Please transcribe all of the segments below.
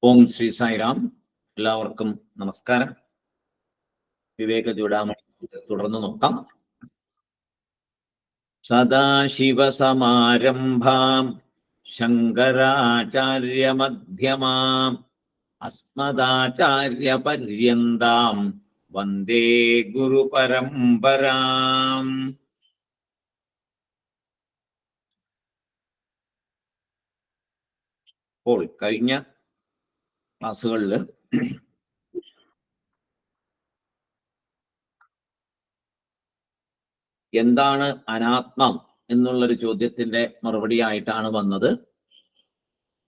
ഓം ശ്രീ സായിറാം. എല്ലാവർക്കും നമസ്കാരം. വിവേക ചൂടാമണി തുടർന്ന് നോക്കാം. സദാശിവസമാരംഭാം ശങ്കരാചാര്യമധ്യമാം അസ്മദാചാര്യപര്യന്താം വന്ദേ ഗുരുപരമ്പരാം. അപ്പോൾ കഴിഞ്ഞ ക്ലാസ്സുകളിൽ എന്താണ് അനാത്മ എന്നുള്ളൊരു ചോദ്യത്തിന്റെ മറുപടി ആയിട്ടാണ് വന്നത്.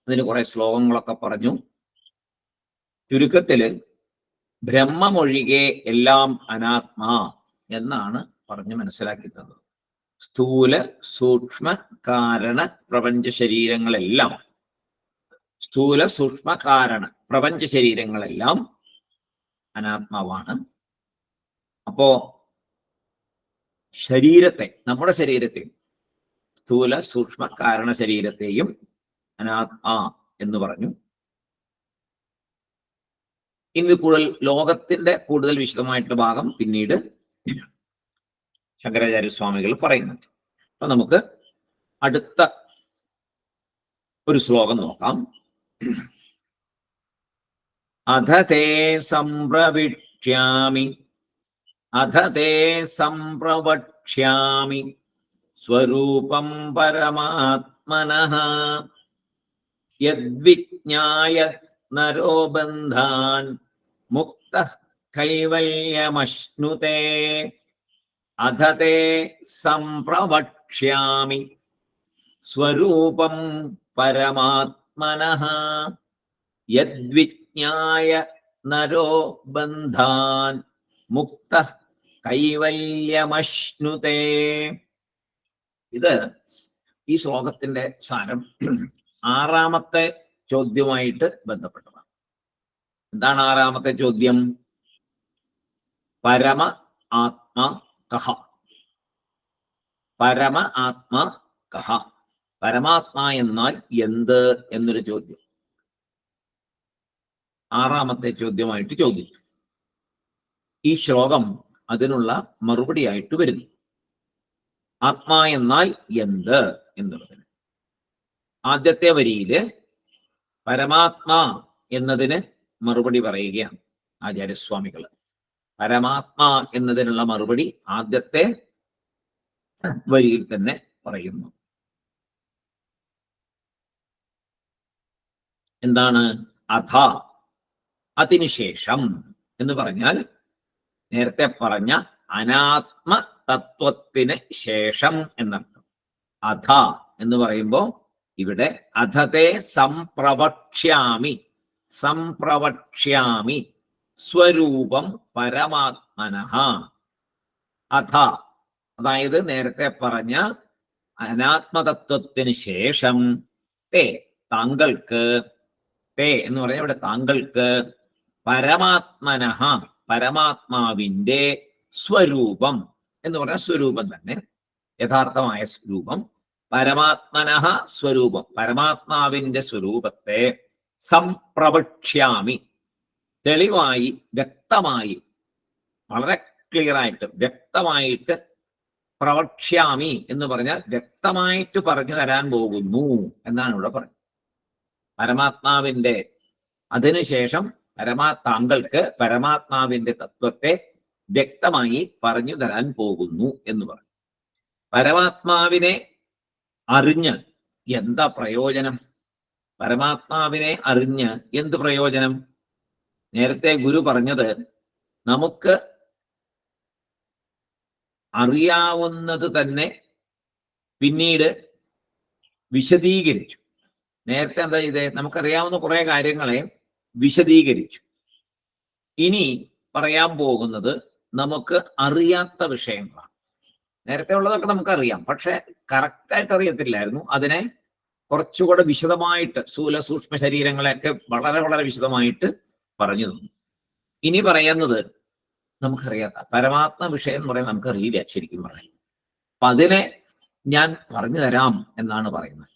അതിന് കുറെ ശ്ലോകങ്ങളൊക്കെ പറഞ്ഞു. ചുരുക്കത്തില് ബ്രഹ്മമൊഴികെ എല്ലാം അനാത്മ എന്നാണ് പറഞ്ഞു മനസ്സിലാക്കി തന്നത്. സ്ഥൂല സൂക്ഷ്മ കാരണ പ്രപഞ്ച ശരീരങ്ങളെല്ലാം സ്ഥൂല സൂക്ഷ്മ കാരണ പ്രപഞ്ച ശരീരങ്ങളെല്ലാം അനാത്മാവാണ്. അപ്പോ ശരീരത്തെ, നമ്മുടെ ശരീരത്തെ, സ്ഥൂല സൂക്ഷ്മ കാരണ ശരീരത്തെയും അനാത്മാ എന്ന് പറഞ്ഞു. ഇന്ന് ലോകത്തിന്റെ കൂടുതൽ വിശദമായിട്ടുള്ള ഭാഗം പിന്നീട് ശങ്കരാചാര്യസ്വാമികൾ പറയുന്നുണ്ട്. അപ്പൊ നമുക്ക് അടുത്ത ഒരു ശ്ലോകം നോക്കാം. അധതേ സംപ്രവിക്ഷ്യാമി അധതേ സംപ്രവക്ഷ്യാമി സ്വരൂപം പരമാത്മനഃ യദ്വിജ്ഞായ നരോ ബന്ധാൻ മുക്തഃ കൈവല്യമശ്നുതേ. അധതേ സംപ്രവക്ഷ്യാമി സ്വരൂപം പരമാത്മനഃ യദ്വിജ്ഞായ നരോ ബന്ധാൻ മുക്തഃ കൈവല്യമശ്നുതേ. ഇത് ഈ ശ്ലോകത്തിന്റെ സാരം ആറാമത്തെ ചോദ്യമായിട്ട് ബന്ധപ്പെട്ടതാണ്. എന്താണ് ആറാമത്തെ ചോദ്യം? പരമ ആത്മാ കഹ. പരമ ആത്മാ കഹ. പരമാത്മാ എന്നാൽ എന്ത് എന്നൊരു ചോദ്യം ആറാമത്തെ ചോദ്യമായിട്ട് ചോദിച്ചു. ഈ ശ്ലോകം അതിനുള്ള മറുപടിയായിട്ട് വരുന്നു. ആത്മാ എന്നാൽ എന്ത് എന്നുള്ളതിന് ആദ്യത്തെ വരിയില് പരമാത്മാ എന്നതിന് മറുപടി പറയുകയാണ് ആചാര്യസ്വാമികൾ. പരമാത്മാ എന്നതിനുള്ള മറുപടി ആദ്യത്തെ വരിയിൽ തന്നെ പറയുന്നു. എന്താണ് അഥ? അതിനുശേഷം എന്ന് പറഞ്ഞാൽ നേരത്തെ പറഞ്ഞ അനാത്മ തത്വത്തിന് ശേഷം എന്നർത്ഥം. അഥ എന്ന് പറയുമ്പോൾ ഇവിടെ അധതേ സംപ്രവക്ഷ്യാമി, സംപ്രവക്ഷ്യാമി സ്വരൂപം പരമാത്മനഃ. അഥ അതായത് നേരത്തെ പറഞ്ഞ അനാത്മതത്വത്തിന് ശേഷം തേ താങ്കൾക്ക്, തേ എന്ന് പറഞ്ഞാൽ ഇവിടെ താങ്കൾക്ക്, പരമാത്മനഃ പരമാത്മാവിന്റെ സ്വരൂപം എന്ന് പറഞ്ഞ സ്വരൂപം തന്നെ, യഥാർത്ഥമായ സ്വരൂപം, പരമാത്മനഃ സ്വരൂപം പരമാത്മാവിന്റെ സ്വരൂപത്തെ സംപ്രവക്ഷ്യാമി തെളിവായി വ്യക്തമായി വളരെ ക്ലിയർ ആയിട്ട് വ്യക്തമായിട്ട്, പ്രവക്ഷ്യാമി എന്ന് പറഞ്ഞാൽ വ്യക്തമായിട്ട് പറഞ്ഞു തരാൻ പോകുന്നു എന്നാണ് ഇവിടെ പറയുന്നത്. പരമാത്മാവിന്റെ അതിനുശേഷം താങ്കൾക്ക് പരമാത്മാവിന്റെ തത്വത്തെ വ്യക്തമായി പറഞ്ഞു തരാൻ പോകുന്നു എന്ന് പറഞ്ഞു. പരമാത്മാവിനെ അറിഞ്ഞ് എന്താ പ്രയോജനം? പരമാത്മാവിനെ അറിഞ്ഞ് എന്ത് പ്രയോജനം? നേരത്തെ ഗുരു പറഞ്ഞത് നമുക്ക് അറിയാവുന്നത് തന്നെ പിന്നീട് വിശദീകരിച്ചു. നേരത്തെ എന്താ ചെയ്തേ? നമുക്കറിയാവുന്ന കുറെ കാര്യങ്ങളെ വിശദീകരിച്ചു. ഇനി പറയാൻ പോകുന്നത് നമുക്ക് അറിയാത്ത വിഷയങ്ങളാണ്. നേരത്തെ ഉള്ളതൊക്കെ നമുക്കറിയാം, പക്ഷെ കറക്റ്റായിട്ട് അറിയത്തില്ലായിരുന്നു. അതിനെ കുറച്ചുകൂടെ വിശദമായിട്ട് സ്ഥൂല സൂക്ഷ്മ ശരീരങ്ങളെയൊക്കെ വളരെ വളരെ വിശദമായിട്ട് പറഞ്ഞു തന്നു. ഇനി പറയുന്നത് നമുക്കറിയാത്ത പരമാത്മ വിഷയം എന്ന് പറയാൻ നമുക്കറിയില്ല ശരിക്കും പറയാം. അപ്പൊ അതിനെ ഞാൻ പറഞ്ഞു തരാം എന്നാണ് പറയുന്നത്.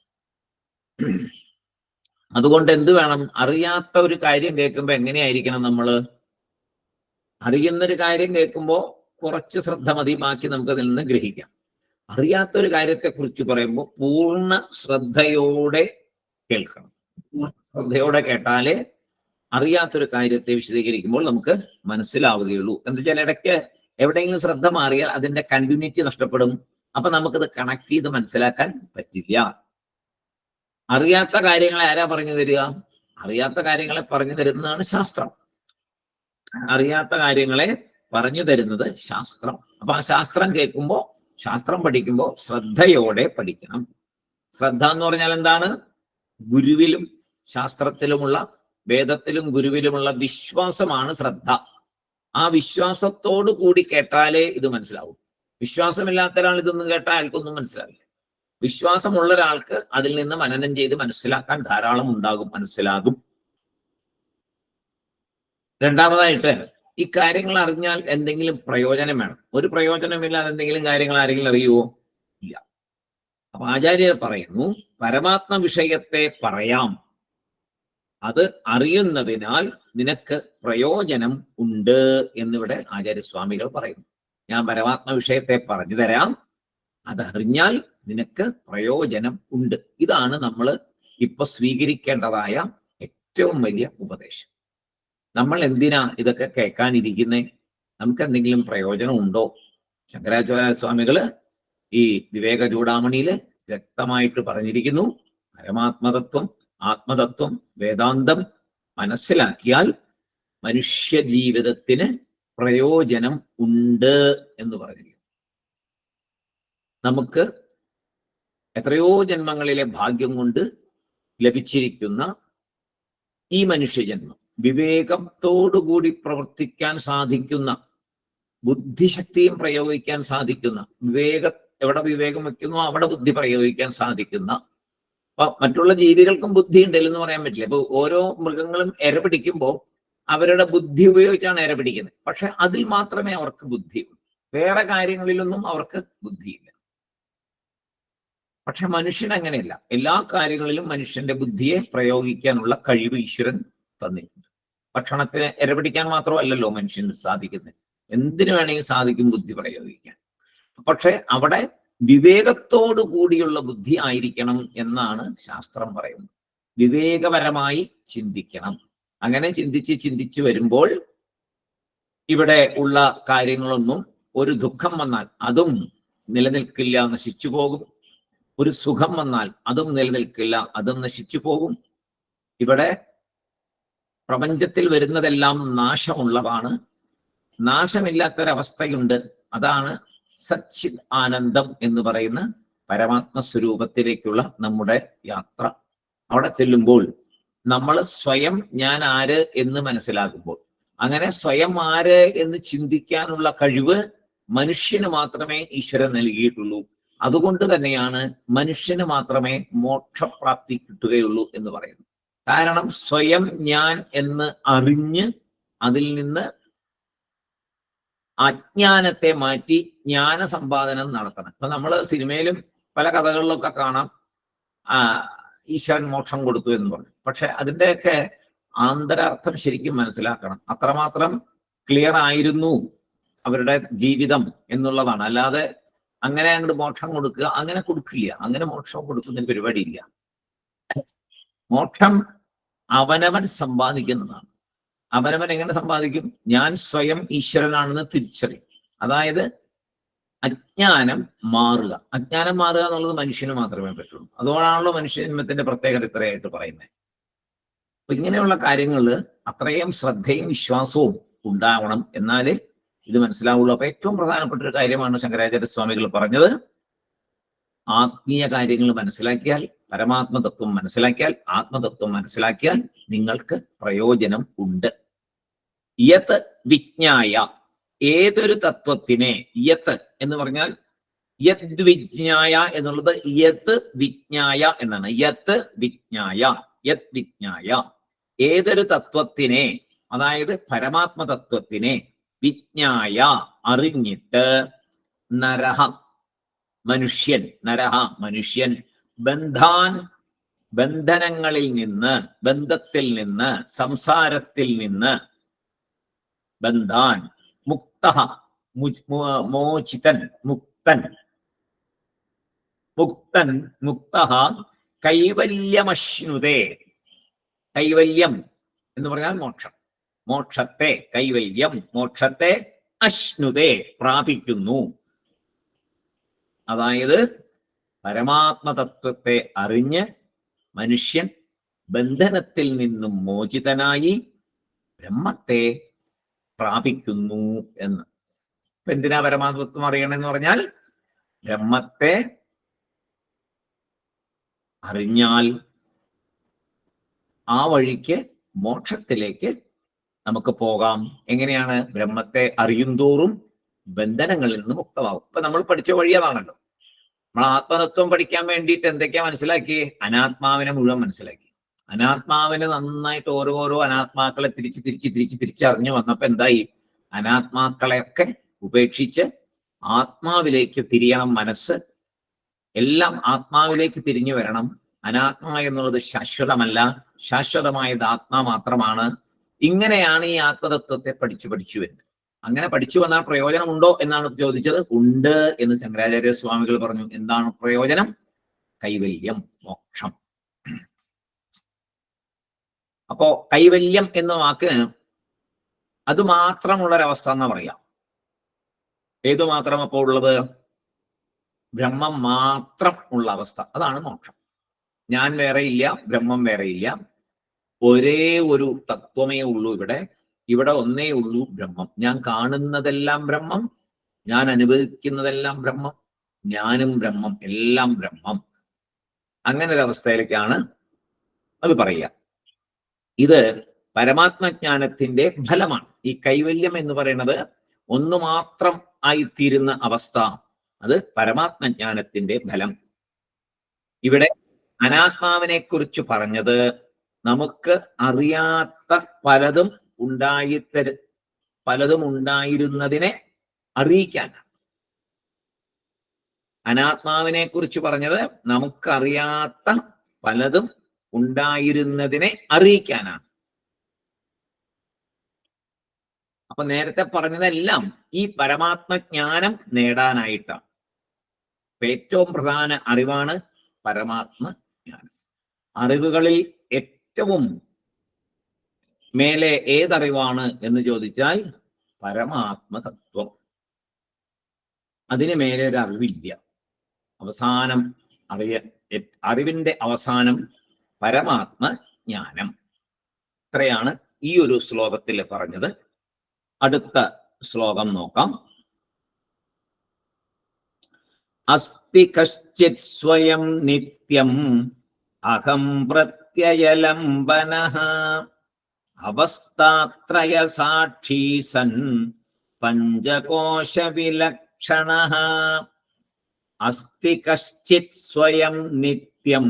അതുകൊണ്ട് എന്ത് വേണം? അറിയാത്ത ഒരു കാര്യം കേൾക്കുമ്പോൾ എങ്ങനെയായിരിക്കണം നമ്മൾ? അറിയുന്നൊരു കാര്യം കേൾക്കുമ്പോൾ കുറച്ച് ശ്രദ്ധ മതി, ബാക്കി നമുക്ക് അതിൽ നിന്ന് ഗ്രഹിക്കാം. അറിയാത്തൊരു കാര്യത്തെക്കുറിച്ച് പറയുമ്പോൾ പൂർണ്ണ ശ്രദ്ധയോടെ കേൾക്കണം. ശ്രദ്ധയോടെ കേട്ടാലേ അറിയാത്തൊരു കാര്യത്തെ വിശദീകരിക്കുമ്പോൾ നമുക്ക് മനസ്സിലാവുകയുള്ളൂ. എന്താ വെച്ചാൽ ഇടയ്ക്ക് എവിടെയെങ്കിലും ശ്രദ്ധ മാറിയാൽ അതിന്റെ കണ്ടിന്യൂറ്റി നഷ്ടപ്പെടും. അപ്പൊ നമുക്കത് കണക്ട് ചെയ്ത് മനസ്സിലാക്കാൻ പറ്റില്ല. അറിയാത്ത കാര്യങ്ങളെ ആരാ പറഞ്ഞു തരിക? അറിയാത്ത കാര്യങ്ങളെ പറഞ്ഞു തരുന്നതാണ് ശാസ്ത്രം. അറിയാത്ത കാര്യങ്ങളെ പറഞ്ഞു തരുന്നത് ശാസ്ത്രം. അപ്പൊ ആ ശാസ്ത്രം കേൾക്കുമ്പോൾ, ശാസ്ത്രം പഠിക്കുമ്പോൾ ശ്രദ്ധയോടെ പഠിക്കണം. ശ്രദ്ധ എന്ന് പറഞ്ഞാൽ എന്താണ്? ഗുരുവിലും ശാസ്ത്രത്തിലുമുള്ള, വേദത്തിലും ഗുരുവിലുമുള്ള വിശ്വാസമാണ് ശ്രദ്ധ. ആ വിശ്വാസത്തോടു കൂടി കേട്ടാലേ ഇത് മനസ്സിലാവും. വിശ്വാസമില്ലാത്ത ഒരാൾ ഇതൊന്നും കേട്ടാൽ അയാൾക്കൊന്നും മനസ്സിലാവില്ല. വിശ്വാസമുള്ള ഒരാൾക്ക് അതിൽ നിന്ന് മനനം ചെയ്ത് മനസ്സിലാക്കാൻ ധാരാളം ഉണ്ടാകും, മനസ്സിലാകും. രണ്ടാമതായിട്ട്, ഈ കാര്യങ്ങൾ അറിഞ്ഞാൽ എന്തെങ്കിലും പ്രയോജനം വേണം. ഒരു പ്രയോജനമില്ലാതെ എന്തെങ്കിലും കാര്യങ്ങൾ ആരെങ്കിലും അറിയുമോ? ഇല്ല. അപ്പൊ ആചാര്യർ പറയുന്നു, പരമാത്മ വിഷയത്തെ പറയാം, അത് അറിയുന്നതിനാൽ നിനക്ക് പ്രയോജനം ഉണ്ട് എന്നിവിടെ ആചാര്യസ്വാമികൾ പറയുന്നു. ഞാൻ പരമാത്മ വിഷയത്തെ പറഞ്ഞു തരാം, അതറിഞ്ഞാൽ നിനക്ക് പ്രയോജനം ഉണ്ട്. ഇതാണ് നമ്മൾ ഇപ്പൊ സ്വീകരിക്കേണ്ടതായ ഏറ്റവും വലിയ ഉപദേശം. നമ്മൾ എന്തിനാ ഇതൊക്കെ കേൾക്കാനിരിക്കുന്നേ? നമുക്ക് എന്തെങ്കിലും പ്രയോജനം ഉണ്ടോ? ശങ്കരാചാര്യ സ്വാമികള് ഈ വിവേക ചൂടാമണിയില് വ്യക്തമായിട്ട് പറഞ്ഞിരിക്കുന്നു, പരമാത്മതത്വം, ആത്മതത്വം, വേദാന്തം മനസ്സിലാക്കിയാൽ മനുഷ്യ ജീവിതത്തിന് പ്രയോജനം ഉണ്ട് എന്ന് പറഞ്ഞിരിക്കുന്നു. നമുക്ക് എത്രയോ ജന്മങ്ങളിലെ ഭാഗ്യം കൊണ്ട് ലഭിച്ചിരിക്കുന്ന ഈ മനുഷ്യജന്മം വിവേകത്തോടുകൂടി പ്രവർത്തിക്കാൻ സാധിക്കുന്ന, ബുദ്ധിശക്തിയും പ്രയോഗിക്കാൻ സാധിക്കുന്ന, എവിടെ വിവേകം വയ്ക്കുന്നു അവിടെ ബുദ്ധി പ്രയോഗിക്കാൻ സാധിക്കുന്ന, അപ്പൊ മറ്റുള്ള ജീവികൾക്കും ബുദ്ധി ഉണ്ടല്ലെന്ന് പറയാൻ പറ്റില്ല. ഇപ്പൊ ഓരോ മൃഗങ്ങളും ഇര പിടിക്കുമ്പോൾ അവരുടെ ബുദ്ധി ഉപയോഗിച്ചാണ് ഇര പിടിക്കുന്നത്. പക്ഷെ അതിൽ മാത്രമേ അവർക്ക് ബുദ്ധിയുള്ളൂ, വേറെ കാര്യങ്ങളിലൊന്നും അവർക്ക് ബുദ്ധിയില്ല. പക്ഷെ മനുഷ്യൻ അങ്ങനെയല്ല. എല്ലാ കാര്യങ്ങളിലും മനുഷ്യന്റെ ബുദ്ധിയെ പ്രയോഗിക്കാനുള്ള കഴിവ് ഈശ്വരൻ തന്നിട്ടുണ്ട്. ഭക്ഷണത്തിന് ഇര പിടിക്കാൻ മാത്രമല്ലല്ലോ മനുഷ്യന് സാധിക്കുന്നത്, എന്തിനു വേണമെങ്കിൽ സാധിക്കും ബുദ്ധി പ്രയോഗിക്കാൻ. പക്ഷെ അവിടെ വിവേകത്തോടു കൂടിയുള്ള ബുദ്ധി ആയിരിക്കണം എന്നാണ് ശാസ്ത്രം പറയുന്നത്. വിവേകപരമായി ചിന്തിക്കണം. അങ്ങനെ ചിന്തിച്ച് വരുമ്പോൾ ഇവിടെ ഉള്ള കാര്യങ്ങളൊന്നും, ഒരു ദുഃഖം വന്നാൽ അതും നിലനിൽക്കില്ല, നശിച്ചു പോകും. ഒരു സുഖം വന്നാൽ അതും നിലനിൽക്കില്ല, അതും നശിച്ചു പോകും. ഇവിടെ പ്രപഞ്ചത്തിൽ വരുന്നതെല്ലാം നാശമുള്ളതാണ്. നാശമില്ലാത്തൊരവസ്ഥയുണ്ട്. അതാണ് സച്ചിത് ആനന്ദം എന്ന് പറയുന്ന പരമാത്മ സ്വരൂപത്തിലേക്കുള്ള നമ്മുടെ യാത്ര. അവിടെ ചെല്ലുമ്പോൾ നമ്മൾ സ്വയം ഞാൻ ആര് എന്ന് മനസ്സിലാകുമ്പോൾ, അങ്ങനെ സ്വയം ആര് എന്ന് ചിന്തിക്കാനുള്ള കഴിവ് മനുഷ്യന് മാത്രമേ ഈശ്വരൻ നൽകിയിട്ടുള്ളൂ. അതുകൊണ്ട് തന്നെയാണ് മനുഷ്യന് മാത്രമേ മോക്ഷപ്രാപ്തി കിട്ടുകയുള്ളൂ എന്ന് പറയുന്നു. കാരണം സ്വയം ഞാൻ എന്ന് അറിഞ്ഞ് അതിൽ നിന്ന് അജ്ഞാനത്തെ മാറ്റി ജ്ഞാന സമ്പാദനം നടത്തണം. ഇപ്പൊ നമ്മൾ സിനിമയിലും പല കഥകളിലൊക്കെ കാണാം, ഈശ്വരൻ മോക്ഷം കൊടുത്തു എന്ന് പറഞ്ഞു. പക്ഷെ അതിൻ്റെയൊക്കെ ആന്തരാർത്ഥം ശരിക്കും മനസ്സിലാക്കണം. അത്രമാത്രം ക്ലിയർ ആയിരുന്നു അവരുടെ ജീവിതം എന്നുള്ളതാണ്. അല്ലാതെ അങ്ങനെ അങ്ങോട്ട് മോക്ഷം കൊടുക്കുക, അങ്ങനെ കൊടുക്കില്ല. അങ്ങനെ മോക്ഷം കൊടുക്കുന്ന പരിപാടിയില്ല. മോക്ഷം അവനവൻ സമ്പാദിക്കുന്നതാണ്. അവനവൻ എങ്ങനെ സമ്പാദിക്കും? ഞാൻ സ്വയം ഈശ്വരനാണെന്ന് തിരിച്ചറിയും. അതായത് അജ്ഞാനം മാറുക. അജ്ഞാനം മാറുക എന്നുള്ളത് മനുഷ്യന് മാത്രമേ പറ്റുള്ളൂ. അതുകൊണ്ടാണല്ലോ മനുഷ്യജന്മത്തിന്റെ പ്രത്യേകത ഇത്രയായിട്ട് പറയുന്നത്. അപ്പൊ ഇങ്ങനെയുള്ള കാര്യങ്ങളിൽ അത്രയും ശ്രദ്ധയും വിശ്വാസവും ഉണ്ടാവണം, എന്നാലേ ഇത് മനസ്സിലാവുള്ളൂ. അപ്പൊ ഏറ്റവും പ്രധാനപ്പെട്ട ഒരു കാര്യമാണ് ശങ്കരാചാര്യ സ്വാമികൾ പറഞ്ഞത്, ആത്മീയ കാര്യങ്ങൾ മനസ്സിലാക്കിയാൽ, പരമാത്മതത്വം മനസ്സിലാക്കിയാൽ, ആത്മതത്വം മനസ്സിലാക്കിയാൽ നിങ്ങൾക്ക് പ്രയോജനം ഉണ്ട്. യത് വിജ്ഞായ, ഏതൊരു തത്വത്തിനെ, യത് എന്ന് പറഞ്ഞാൽ യത് വിജ്ഞായ എന്നുള്ളത് യത് വിജ്ഞായ എന്നാണ്. യത് വിജ്ഞായ, യത് വിജ്ഞായ, ഏതൊരു തത്വത്തിനെ, അതായത് പരമാത്മതത്വത്തിനെ, വിജ്ഞായ അറിഞ്ഞിട്ട്, നരഹ മനുഷ്യൻ, നരഹ മനുഷ്യൻ, ബന്ധാൻ ബന്ധനങ്ങളിൽ നിന്ന്, ബന്ധത്തിൽ നിന്ന്, സംസാരത്തിൽ നിന്ന്, ബന്ധാൻ, മുക്തഃ, മോചിതൻ, മുക്തൻ, മുക്തൻ, മുക്തഃ കൈവല്യമശ്നുതേ. കൈവല്യം എന്ന് പറഞ്ഞാൽ മോക്ഷം. മോക്ഷത്തെ, കൈവല്യം, മോക്ഷത്തെ അശ്നുതേ പ്രാപിക്കുന്നു. അതായത് പരമാത്മതത്വത്തെ അറിഞ്ഞ് മനുഷ്യൻ ബന്ധനത്തിൽ നിന്നും മോചിതനായി ബ്രഹ്മത്തെ പ്രാപിക്കുന്നു എന്ന്. ഇപ്പൊ എന്തിനാ പരമാത്മത്വം അറിയണമെന്ന് പറഞ്ഞാൽ, ബ്രഹ്മത്തെ അറിഞ്ഞാൽ ആ വഴിക്ക് മോക്ഷത്തിലേക്ക് നമുക്ക് പോകാം. എങ്ങനെയാണ്? ബ്രഹ്മത്തെ അറിയുന്തോറും ബന്ധനങ്ങളിൽ നിന്ന് മുക്തമാകും. ഇപ്പൊ നമ്മൾ പഠിച്ച വഴി അതാണല്ലോ. നമ്മൾ ആത്മതത്വം പഠിക്കാൻ വേണ്ടിയിട്ട് എന്തൊക്കെയാ മനസ്സിലാക്കി? അനാത്മാവിനെ മുഴുവൻ മനസ്സിലാക്കി. അനാത്മാവിനെ നന്നായിട്ട് ഓരോരോ അനാത്മാക്കളെ തിരിച്ചറിഞ്ഞു വന്നപ്പോ എന്തായി? അനാത്മാക്കളെയൊക്കെ ഉപേക്ഷിച്ച് ആത്മാവിലേക്ക് തിരിയണം. മനസ്സ് എല്ലാം ആത്മാവിലേക്ക് തിരിഞ്ഞു വരണം. അനാത്മ എന്നുള്ളത് ശാശ്വതമല്ല, ശാശ്വതമായത് ആത്മാ മാത്രമാണ്. ഇങ്ങനെയാണ് ഈ ആത്മതത്വത്തെ പഠിച്ചു വരുന്നത്. അങ്ങനെ പഠിച്ചു വന്നാൽ പ്രയോജനമുണ്ടോ എന്നാണ് ചോദിച്ചത്. ഉണ്ട് എന്ന് ശങ്കരാചാര്യ സ്വാമികൾ പറഞ്ഞു. എന്താണ് പ്രയോജനം? കൈവല്യം, മോക്ഷം. അപ്പോ കൈവല്യം എന്ന വാക്കിന് അത് മാത്രമുള്ളൊരവസ്ഥ എന്നാ പറയാം. ഏതു മാത്രം അപ്പോൾ ഉള്ളത്? ബ്രഹ്മം മാത്രം ഉള്ള അവസ്ഥ, അതാണ് മോക്ഷം. ഞാൻ വേറെ ഇല്ല, ബ്രഹ്മം വേറെ ഇല്ല, ഒരേ ഒരു തത്വമേ ഉള്ളൂ. ഇവിടെ ഒന്നേ ഉള്ളൂ, ബ്രഹ്മം. ഞാൻ കാണുന്നതെല്ലാം ബ്രഹ്മം, ഞാൻ അനുഭവിക്കുന്നതെല്ലാം ബ്രഹ്മം, ഞാനും ബ്രഹ്മം, എല്ലാം ബ്രഹ്മം. അങ്ങനെ ഒരു അവസ്ഥയിലേക്കാണ് അത് പറയുക. ഇത് പരമാത്മജ്ഞാനത്തിന്റെ ഫലമാണ്. ഈ കൈവല്യം എന്ന് പറയുന്നത് ഒന്നു മാത്രം ആയിത്തീരുന്ന അവസ്ഥ, അത് പരമാത്മജ്ഞാനത്തിന്റെ ഫലം. ഇവിടെ അനാത്മാവിനെ കുറിച്ച് പറഞ്ഞത് നമുക്ക് അറിയാത്ത പലതും ഉണ്ടായിരുന്നതിനെ അറിയിക്കാനാണ്. അനാത്മാവിനെ കുറിച്ച് പറഞ്ഞത് നമുക്കറിയാത്ത പലതും ഉണ്ടായിരുന്നതിനെ അറിയിക്കാനാണ്. അപ്പൊ നേരത്തെ പറഞ്ഞതെല്ലാം ഈ പരമാത്മജ്ഞാനം നേടാനായിട്ടാണ്. ഏറ്റവും പ്രധാന അറിവാണ് പരമാത്മജ്ഞാനം. അറിവുകളിൽ ഏറ്റവും മേലെ ഏതറിവാണ് എന്ന് ചോദിച്ചാൽ പരമാത്മതത്വം. അതിന് മേലെ ഒരു അറിവില്ല. അവസാനം അറിവിന്റെ അവസാനം പരമാത്മജ്ഞാനം. ഇത്രയാണ് ഈ ഒരു ശ്ലോകത്തിൽ പറഞ്ഞത്. അടുത്ത ശ്ലോകം നോക്കാം. അസ്തി കശ്ചിത് സ്വയം നിത്യം അഹം പ്രത്യയലംബനഃ അവസ്ഥാത്രയ സാക്ഷി സൻ പഞ്ചകോശ വിലക്ഷണഃ. അസ്തി കശ്ചിത് സ്വയം നിത്യം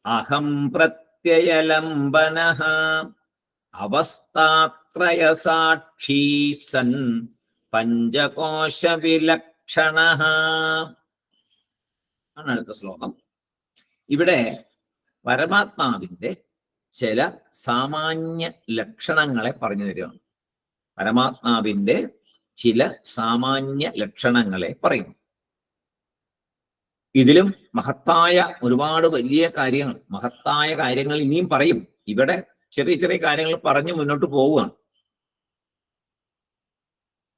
അഹം പ്രത്യയലംബനഃ അവസ്ഥാത്രയ സാക്ഷി സൻ പഞ്ചകോശ വിലക്ഷണഃ ആണ് അടുത്ത ശ്ലോകം. ഇവിടെ പരമാത്മാവിന്റെ ചില സാമാന്യ ലക്ഷണങ്ങളെ പറഞ്ഞു തരികയാണ്. പരമാത്മാവിന്റെ ചില സാമാന്യ ലക്ഷണങ്ങളെ പറയും. ഇതിലും മഹത്തായ ഒരുപാട് വലിയ കാര്യങ്ങൾ, മഹത്തായ കാര്യങ്ങൾ ഇനിയും പറയും. ഇവിടെ ചെറിയ ചെറിയ കാര്യങ്ങൾ പറഞ്ഞു മുന്നോട്ട് പോവുകയാണ്.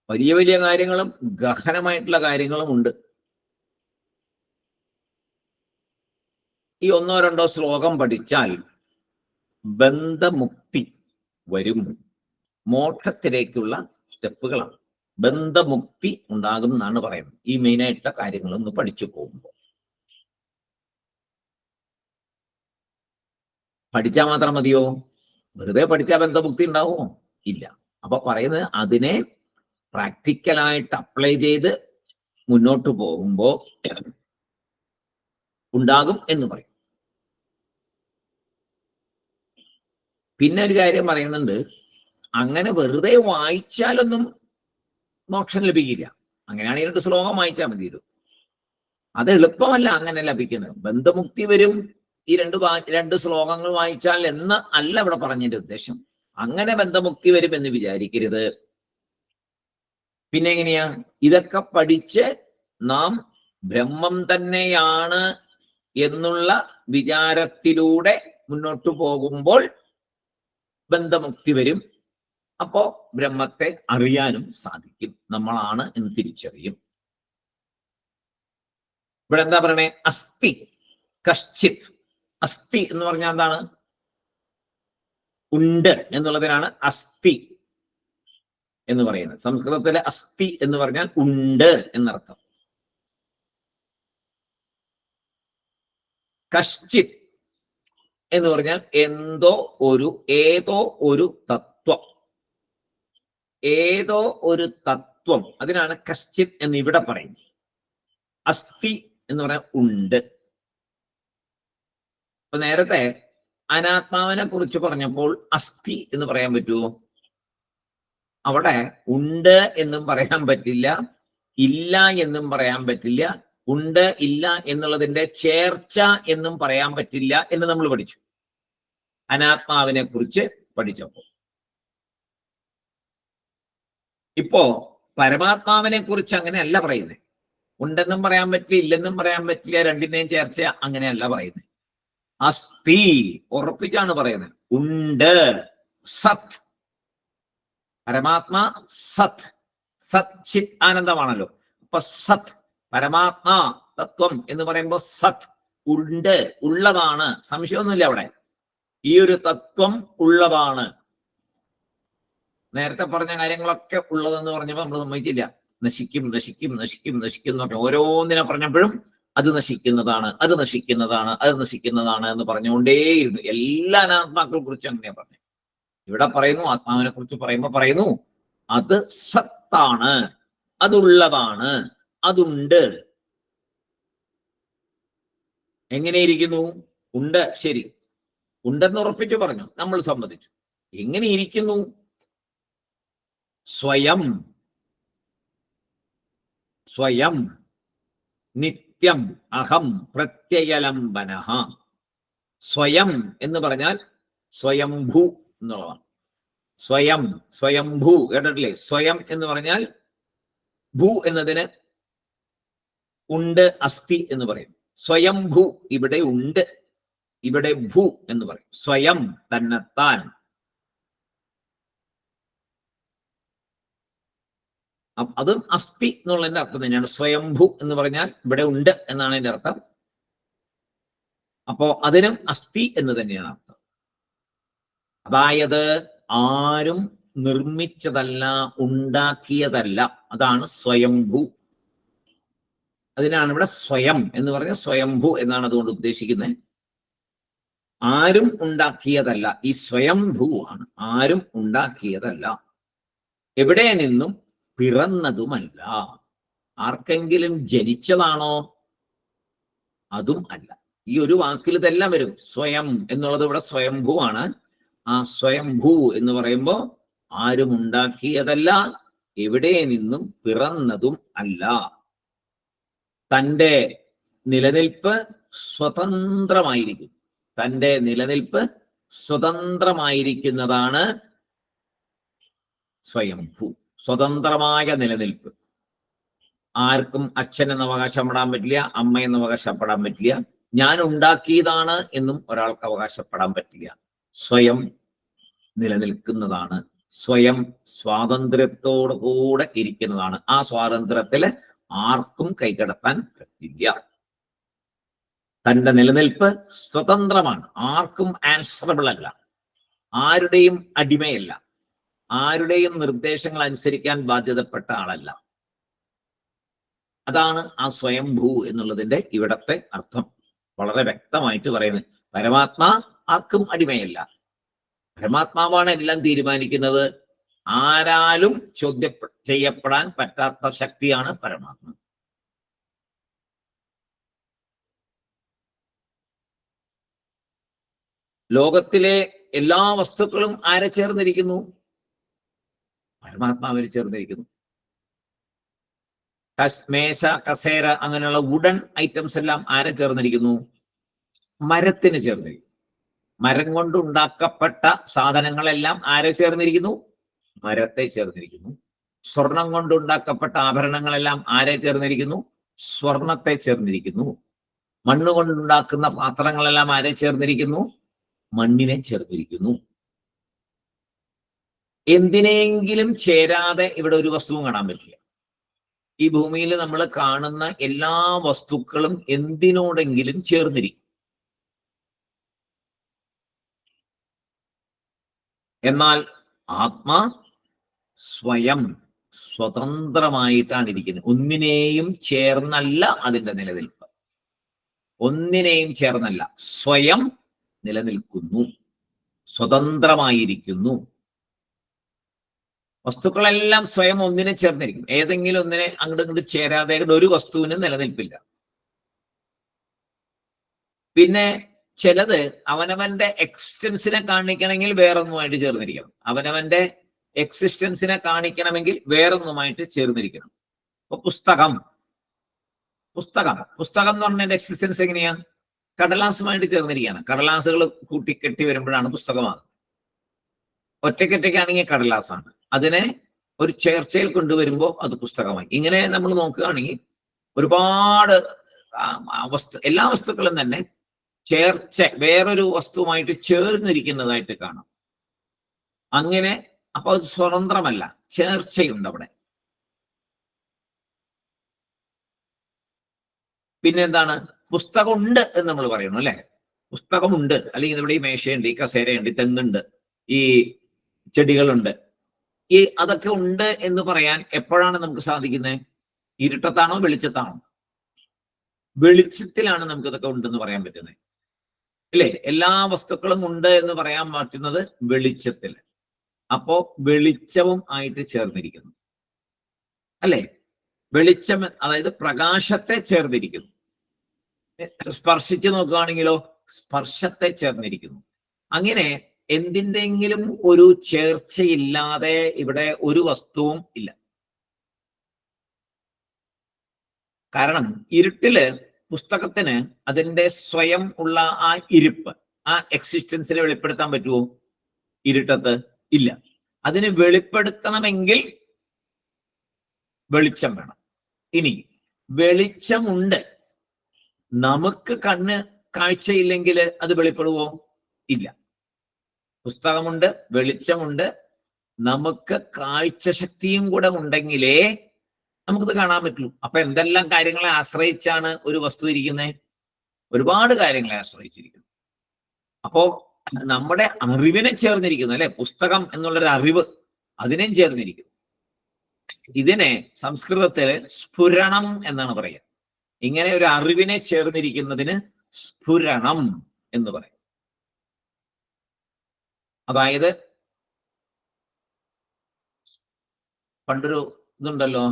വലിയ വലിയ കാര്യങ്ങളും ഗഹനമായിട്ടുള്ള കാര്യങ്ങളും ഉണ്ട്. ഈ ഒന്നോ രണ്ടോ ശ്ലോകം പഠിച്ചാൽ ബന്ധമുക്തി വരും. മോക്ഷത്തിലേക്കുള്ള സ്റ്റെപ്പുകളാണ്. ബന്ധമുക്തി ഉണ്ടാകും എന്നാണ് പറയുന്നത്. ഈ മെയിനായിട്ടുള്ള കാര്യങ്ങളൊന്ന് പഠിച്ചു പോകുമ്പോൾ. പഠിച്ചാൽ മാത്രം മതിയോ? വെറുതെ പഠിച്ചാൽ ബന്ധമുക്തി ഉണ്ടാവുമോ? ഇല്ല. അപ്പൊ പറയുന്നത് അതിനെ പ്രാക്ടിക്കലായിട്ട് അപ്ലൈ ചെയ്ത് മുന്നോട്ട് പോകുമ്പോൾ ഉണ്ടാകും എന്ന് പറയും. പിന്നെ ഒരു കാര്യം പറയുന്നുണ്ട്, അങ്ങനെ വെറുതെ വായിച്ചാലൊന്നും മോക്ഷം ലഭിക്കില്ല. അങ്ങനെയാണെങ്കിൽ 2 ശ്ലോകം വായിച്ചാൽ മതിയല്ലോ. അത് എളുപ്പമല്ല അങ്ങനെ ലഭിക്കുന്നത്. ബന്ധമുക്തി വരും, ഈ രണ്ട് ശ്ലോകങ്ങൾ വായിച്ചാൽ എന്ന് അല്ല ഇവിടെ പറഞ്ഞതിന്റെ ഉദ്ദേശം. അങ്ങനെ ബന്ധമുക്തി വരും എന്ന് വിചാരിക്കരുത്. പിന്നെ എങ്ങനെയാ? ഇതൊക്കെ പഠിച്ച് നാം ബ്രഹ്മം തന്നെയാണ് എന്നുള്ള വിചാരത്തിലൂടെ മുന്നോട്ടു പോകുമ്പോൾ ബന്ധമുക്തി വരും. അപ്പോ ബ്രഹ്മത്തെ അറിയാനും സാധിക്കും, നമ്മളാണ് എന്ന് തിരിച്ചറിയും. ഇവിടെ എന്താ പറയണേ? അസ്ഥി കശ്ചിത്. അസ്ഥി എന്ന് പറഞ്ഞാൽ എന്താണ്? ഉണ്ട് എന്നുള്ളതിനാണ് അസ്ഥി എന്ന് പറയുന്നത്. സംസ്കൃതത്തിലെ അസ്ഥി എന്ന് പറഞ്ഞാൽ ഉണ്ട് എന്നർത്ഥം. കശ്ചിത് എന്ന് പറഞ്ഞാൽ ഏതോ ഒരു തത്വം, ഏതോ ഒരു തത്വം, അതിനാണ് കശ്ചിത് എന്ന് ഇവിടെ പറയുന്നത്. അസ്ഥി എന്ന് പറഞ്ഞാൽ ഉണ്ട്. അപ്പൊ നേരത്തെ അനാത്മാവിനെ കുറിച്ച് പറഞ്ഞപ്പോൾ അസ്ഥി എന്ന് പറയാൻ പറ്റുമോ? അവിടെ ഉണ്ട് എന്നും പറയാൻ പറ്റില്ല, ഇല്ല എന്നും പറയാൻ പറ്റില്ല, ഉണ്ട് ഇല്ല എന്നുള്ളതിന്റെ ചേർച്ച എന്നും പറയാൻ പറ്റില്ല എന്ന് നമ്മൾ പഠിച്ചു അനാത്മാവിനെ കുറിച്ച് പഠിച്ചപ്പോൾ. ഇപ്പോ പരമാത്മാവിനെ കുറിച്ച് അങ്ങനെയല്ല പറയുന്നത്. ഉണ്ടെന്നും പറയാൻ പറ്റില്ല, ഇല്ലെന്നും പറയാൻ പറ്റില്ല, രണ്ടിനെയും ചേർച്ച അങ്ങനെയല്ല പറയുന്നത്. അസ്ഥി ഉറപ്പിച്ചാണ് പറയുന്നത്. ഉണ്ട്, സത്. പരമാത്മാ സത്. സത് ചിത് ആനന്ദമാണല്ലോ. അപ്പൊ സത് പരമാത്മാ തത്വം എന്ന് പറയുമ്പോൾ സത് ഉണ്ട്, ഉള്ളതാണ്. സംശയമൊന്നുമില്ല അവിടെ. ഈ ഒരു തത്വം ഉള്ളതാണ്. നേരത്തെ പറഞ്ഞ കാര്യങ്ങളൊക്കെ ഉള്ളതെന്ന് പറഞ്ഞപ്പോൾ നമ്മൾ സമ്മതിച്ചില്ല. നശിക്കും നശിക്കും നശിക്കും നശിക്കും എന്ന് പറഞ്ഞു ഓരോന്നിനെ പറഞ്ഞപ്പോഴും അത് നശിക്കുന്നതാണ്, അത് നശിക്കുന്നതാണ്, അത് നശിക്കുന്നതാണ് എന്ന് പറഞ്ഞുകൊണ്ടേയിരുന്നു. എല്ലാ അനാത്മാക്കളെ കുറിച്ച് അങ്ങനെയാ പറഞ്ഞു. ഇവിടെ പറയുന്നു, ആത്മാവിനെ കുറിച്ച് പറയുന്നു അത് സത്താണ്, അതുള്ളതാണ്, അതുണ്ട്. എങ്ങനെയിരിക്കുന്നു? ഉണ്ട്, ശരി, ഉണ്ടെന്ന് ഉറപ്പിച്ചു പറഞ്ഞു, നമ്മൾ സമ്മതിച്ചു. എങ്ങനെ ഇരിക്കുന്നു? സ്വയം സ്വയം നിത്യം അഹം പ്രത്യയലംബനഃ. സ്വയം എന്ന് പറഞ്ഞാൽ സ്വയംഭൂ എന്നുള്ളതാണ്. സ്വയം, സ്വയംഭൂ കേട്ടിട്ടില്ലേ? സ്വയം എന്ന് പറഞ്ഞാൽ ഭൂ എന്നതിന് ഉണ്ട്, അസ്ഥി എന്ന് പറയും. സ്വയംഭൂ ഇവിടെ ഉണ്ട്, ഇവിടെ ഭൂ എന്ന് പറയും. സ്വയം തന്നെത്താൻ. അതും അസ്ഥി എന്നുള്ളതിന്റെ അർത്ഥം തന്നെയാണ്. സ്വയംഭൂ എന്ന് പറഞ്ഞാൽ ഇവിടെ ഉണ്ട് എന്നാണ് അതിന്റെ അർത്ഥം. അപ്പോ അതിനും അസ്ഥി എന്ന് തന്നെയാണ് അർത്ഥം. അതായത് ആരും നിർമ്മിച്ചതല്ല, ഉണ്ടാക്കിയതല്ല. അതാണ് സ്വയംഭൂ. അതിനാണ് ഇവിടെ സ്വയം എന്ന് പറഞ്ഞ സ്വയംഭൂ എന്നാണ് അതുകൊണ്ട് ഉദ്ദേശിക്കുന്നത്. ആരും ഉണ്ടാക്കിയതല്ല, ഈ സ്വയംഭൂവാണ്, ആരും ഉണ്ടാക്കിയതല്ല, എവിടെ നിന്നും പിറന്നതുമല്ല. ആർക്കെങ്കിലും ജനിച്ചതാണോ? അതും അല്ല. ഈ ഒരു വാക്കിൽ ഇതെല്ലാം വരും. സ്വയം എന്നുള്ളത് ഇവിടെ സ്വയംഭൂവാണ്. ആ സ്വയംഭൂ എന്ന് പറയുമ്പോൾ ആരും ഉണ്ടാക്കിയതല്ല, എവിടെ നിന്നും പിറന്നതും അല്ല. തൻ്റെ നിലനിൽപ്പ് സ്വതന്ത്രമായിരിക്കും. തൻ്റെ നിലനിൽപ്പ് സ്വതന്ത്രമായിരിക്കുന്നതാണ് സ്വയംഭൂ. സ്വതന്ത്രമായ നിലനിൽപ്പ്. ആർക്കും അച്ഛൻ എന്ന് അവകാശപ്പെടാൻ പറ്റില്ല, അമ്മ എന്ന് അവകാശപ്പെടാൻ പറ്റില്ല, ഞാൻ ഉണ്ടാക്കിയതാണ് എന്നും ഒരാൾക്ക് അവകാശപ്പെടാൻ പറ്റില്ല. സ്വയം നിലനിൽക്കുന്നതാണ്, സ്വയം സ്വാതന്ത്ര്യത്തോടു കൂടെ ഇരിക്കുന്നതാണ്. ആ സ്വാതന്ത്ര്യത്തില് ആർക്കും കൈകടത്താൻ പറ്റില്ല. തന്റെ നിലനിൽപ്പ് സ്വതന്ത്രമാണ്, ആർക്കും ആൻസറബിൾ അല്ല, ആരുടെയും അടിമയല്ല, ആരുടെയും നിർദ്ദേശങ്ങൾ അനുസരിക്കാൻ ബാധ്യതപ്പെട്ട ആളല്ല. അതാണ് ആ സ്വയംഭൂ എന്നുള്ളതിന്റെ ഇവിടത്തെ അർത്ഥം. വളരെ വ്യക്തമായിട്ട് പറയുന്നത്. പരമാത്മാ ആർക്കും അടിമയല്ല. പരമാത്മാവാണ് എല്ലാം തീരുമാനിക്കുന്നത്. ആരാലും ചോദ്യം ചെയ്യപ്പെടാൻ പറ്റാത്ത ശക്തിയാണ് പരമാത്മ. ലോകത്തിലെ എല്ലാ വസ്തുക്കളും ആരെ ചേർന്നിരിക്കുന്നു? പരമാത്മാവിൽ ചേർന്നിരിക്കുന്നു. മേശ, കസേര, അങ്ങനെയുള്ള വുഡൻ ഐറ്റംസ് എല്ലാം ആരെ ചേർന്നിരിക്കുന്നു? മരത്തിന് ചേർന്നിരിക്കുന്നു. മരം കൊണ്ടുണ്ടാക്കപ്പെട്ട സാധനങ്ങളെല്ലാം ആരെ ചേർന്നിരിക്കുന്നു? മരത്തെ ചേർന്നിരിക്കുന്നു. സ്വർണം കൊണ്ടുണ്ടാക്കപ്പെട്ട ആഭരണങ്ങളെല്ലാം ആരെ ചേർന്നിരിക്കുന്നു? സ്വർണത്തെ ചേർന്നിരിക്കുന്നു. മണ്ണ് കൊണ്ടുണ്ടാക്കുന്ന പാത്രങ്ങളെല്ലാം ആരെ ചേർന്നിരിക്കുന്നു? മണ്ണിനെ ചേർന്നിരിക്കുന്നു. എന്തിനെങ്കിലും ചേരാതെ ഇവിടെ ഒരു വസ്തുവും കാണാൻ പറ്റില്ല. ഈ ഭൂമിയിൽ നമ്മൾ കാണുന്ന എല്ലാ വസ്തുക്കളും എന്തിനോടെങ്കിലും ചേർന്നിരിക്കും. എന്നാൽ ആത്മാ സ്വയം സ്വതന്ത്രമായിട്ടാണ് ഇരിക്കുന്നത്. ഒന്നിനെയും ചേർന്നല്ല അതിന്റെ നിലനിൽപ്പ്. ഒന്നിനെയും ചേർന്നല്ല, സ്വയം നിലനിൽക്കുന്നു, സ്വതന്ത്രമായിരിക്കുന്നു. വസ്തുക്കളെല്ലാം സ്വയം ഒന്നിനെ ചേർന്നിരിക്കും. ഏതെങ്കിലും ഒന്നിനെ അങ്ങോട്ട് ഇങ്ങോട്ട് ചേരാതെ ഒരു വസ്തുവിന് നിലനിൽപ്പില്ല. പിന്നെ ചിലത് അവനവന്റെ എക്സിസ്റ്റൻസിനെ കാണിക്കണമെങ്കിൽ വേറൊന്നുമായിട്ട് ചേർന്നിരിക്കണം. അവനവന്റെ എക്സിസ്റ്റൻസിനെ കാണിക്കണമെങ്കിൽ വേറൊന്നുമായിട്ട് ചേർന്നിരിക്കണം. ഇപ്പൊ പുസ്തകം എന്ന് പറഞ്ഞതിന്റെ എക്സിസ്റ്റൻസ് എങ്ങനെയാ? കടലാസുമായിട്ട് ചേർന്നിരിക്കുകയാണ്. കടലാസുകൾ കൂട്ടിക്കെട്ടി വരുമ്പോഴാണ് പുസ്തകമാകുന്നത്. ഒറ്റയ്ക്കൊറ്റയ്ക്കാണെങ്കിൽ കടലാസാണ്. അതിനെ ഒരു ചേർച്ചയിൽ കൊണ്ടുവരുമ്പോൾ അത് പുസ്തകമായി. ഇങ്ങനെ നമ്മൾ നോക്കുകയാണെങ്കിൽ ഒരുപാട് എല്ലാ വസ്തുക്കളും തന്നെ ചേർച്ച വേറൊരു വസ്തുവുമായിട്ട് ചേർന്നിരിക്കുന്നതായിട്ട് കാണാം. അങ്ങനെ അപ്പൊ അത് സ്വതന്ത്രമല്ല, ചേർച്ചയുണ്ട് അവിടെ. പിന്നെന്താണ്? പുസ്തകമുണ്ട് എന്ന് നമ്മൾ പറയണം അല്ലെ? പുസ്തകമുണ്ട്, അല്ലെങ്കിൽ ഇവിടെ ഈ മേശയുണ്ട്, ഈ കസേരയുണ്ട്, ഈ തെങ്ങുണ്ട്, ഈ ചെടികളുണ്ട്, ഈ അതൊക്കെ ഉണ്ട് എന്ന് പറയാൻ എപ്പോഴാണ് നമുക്ക് സാധിക്കുന്നത്? ഇരുട്ടത്താണോ വെളിച്ചത്താണോ? വെളിച്ചത്തിലാണ് നമുക്ക് ഇതൊക്കെ ഉണ്ടെന്ന് പറയാൻ പറ്റുന്നത് അല്ലേ? എല്ലാ വസ്തുക്കളും ഉണ്ട് എന്ന് പറയാൻ പറ്റുന്നത് വെളിച്ചത്തിൽ. അപ്പോ വെളിച്ചവും ആയിട്ട് ചേർന്നിരിക്കുന്നു അല്ലേ? വെളിച്ചം അതായത് പ്രകാശത്തെ ചേർന്നിരിക്കുന്നു. സ്പർശിച്ച് നോക്കുകയാണെങ്കിലോ സ്പർശത്തെ ചേർന്നിരിക്കുന്നു. അങ്ങനെ എന്തിൻ്റെങ്കിലും ഒരു ചേർച്ചയില്ലാതെ ഇവിടെ ഒരു വസ്തുവും ഇല്ല. കാരണം ഇരുട്ടില് പുസ്തകത്തിന് അതിൻ്റെ സ്വയം ഉള്ള ആ ഇരിപ്പ്, ആ എക്സിസ്റ്റൻസിനെ വെളിപ്പെടുത്താൻ പറ്റുമോ? ഇരുട്ടത്ത് ഇല്ല. അതിന് വെളിപ്പെടുത്തണമെങ്കിൽ വെളിച്ചം വേണം. ഇനി വെളിച്ചമുണ്ട്, നമുക്ക് കണ്ണ് കാഴ്ചയില്ലെങ്കിൽ അത് വെളിപ്പെടുവോ? ഇല്ല. പുസ്തകമുണ്ട്, വെളിച്ചമുണ്ട്, നമുക്ക് കാഴ്ച ശക്തിയും കൂടെ ഉണ്ടെങ്കിലേ നമുക്കിത് കാണാൻ പറ്റുള്ളൂ. അപ്പൊ എന്തെല്ലാം കാര്യങ്ങളെ ആശ്രയിച്ചാണ് ഒരു വസ്തു ഇരിക്കുന്നത്? ഒരുപാട് കാര്യങ്ങളെ ആശ്രയിച്ചിരിക്കുന്നു. അപ്പോ നമ്മുടെ അറിവിനെ ചേർന്നിരിക്കുന്നു അല്ലെ? പുസ്തകം എന്നുള്ളൊരു അറിവ് അതിനെയും ചേർന്നിരിക്കുന്നു. ഇതിനെ സംസ്കൃതത്തില് സ്ഫുരണം എന്നാണ് പറയുക. ഇങ്ങനെ ഒരു അറിവിനെ ചേർന്നിരിക്കുന്നതിന് സ്ഫുരണം എന്ന് പറയും. അതായത് പണ്ടൊരു ഇതുണ്ടല്ലോ,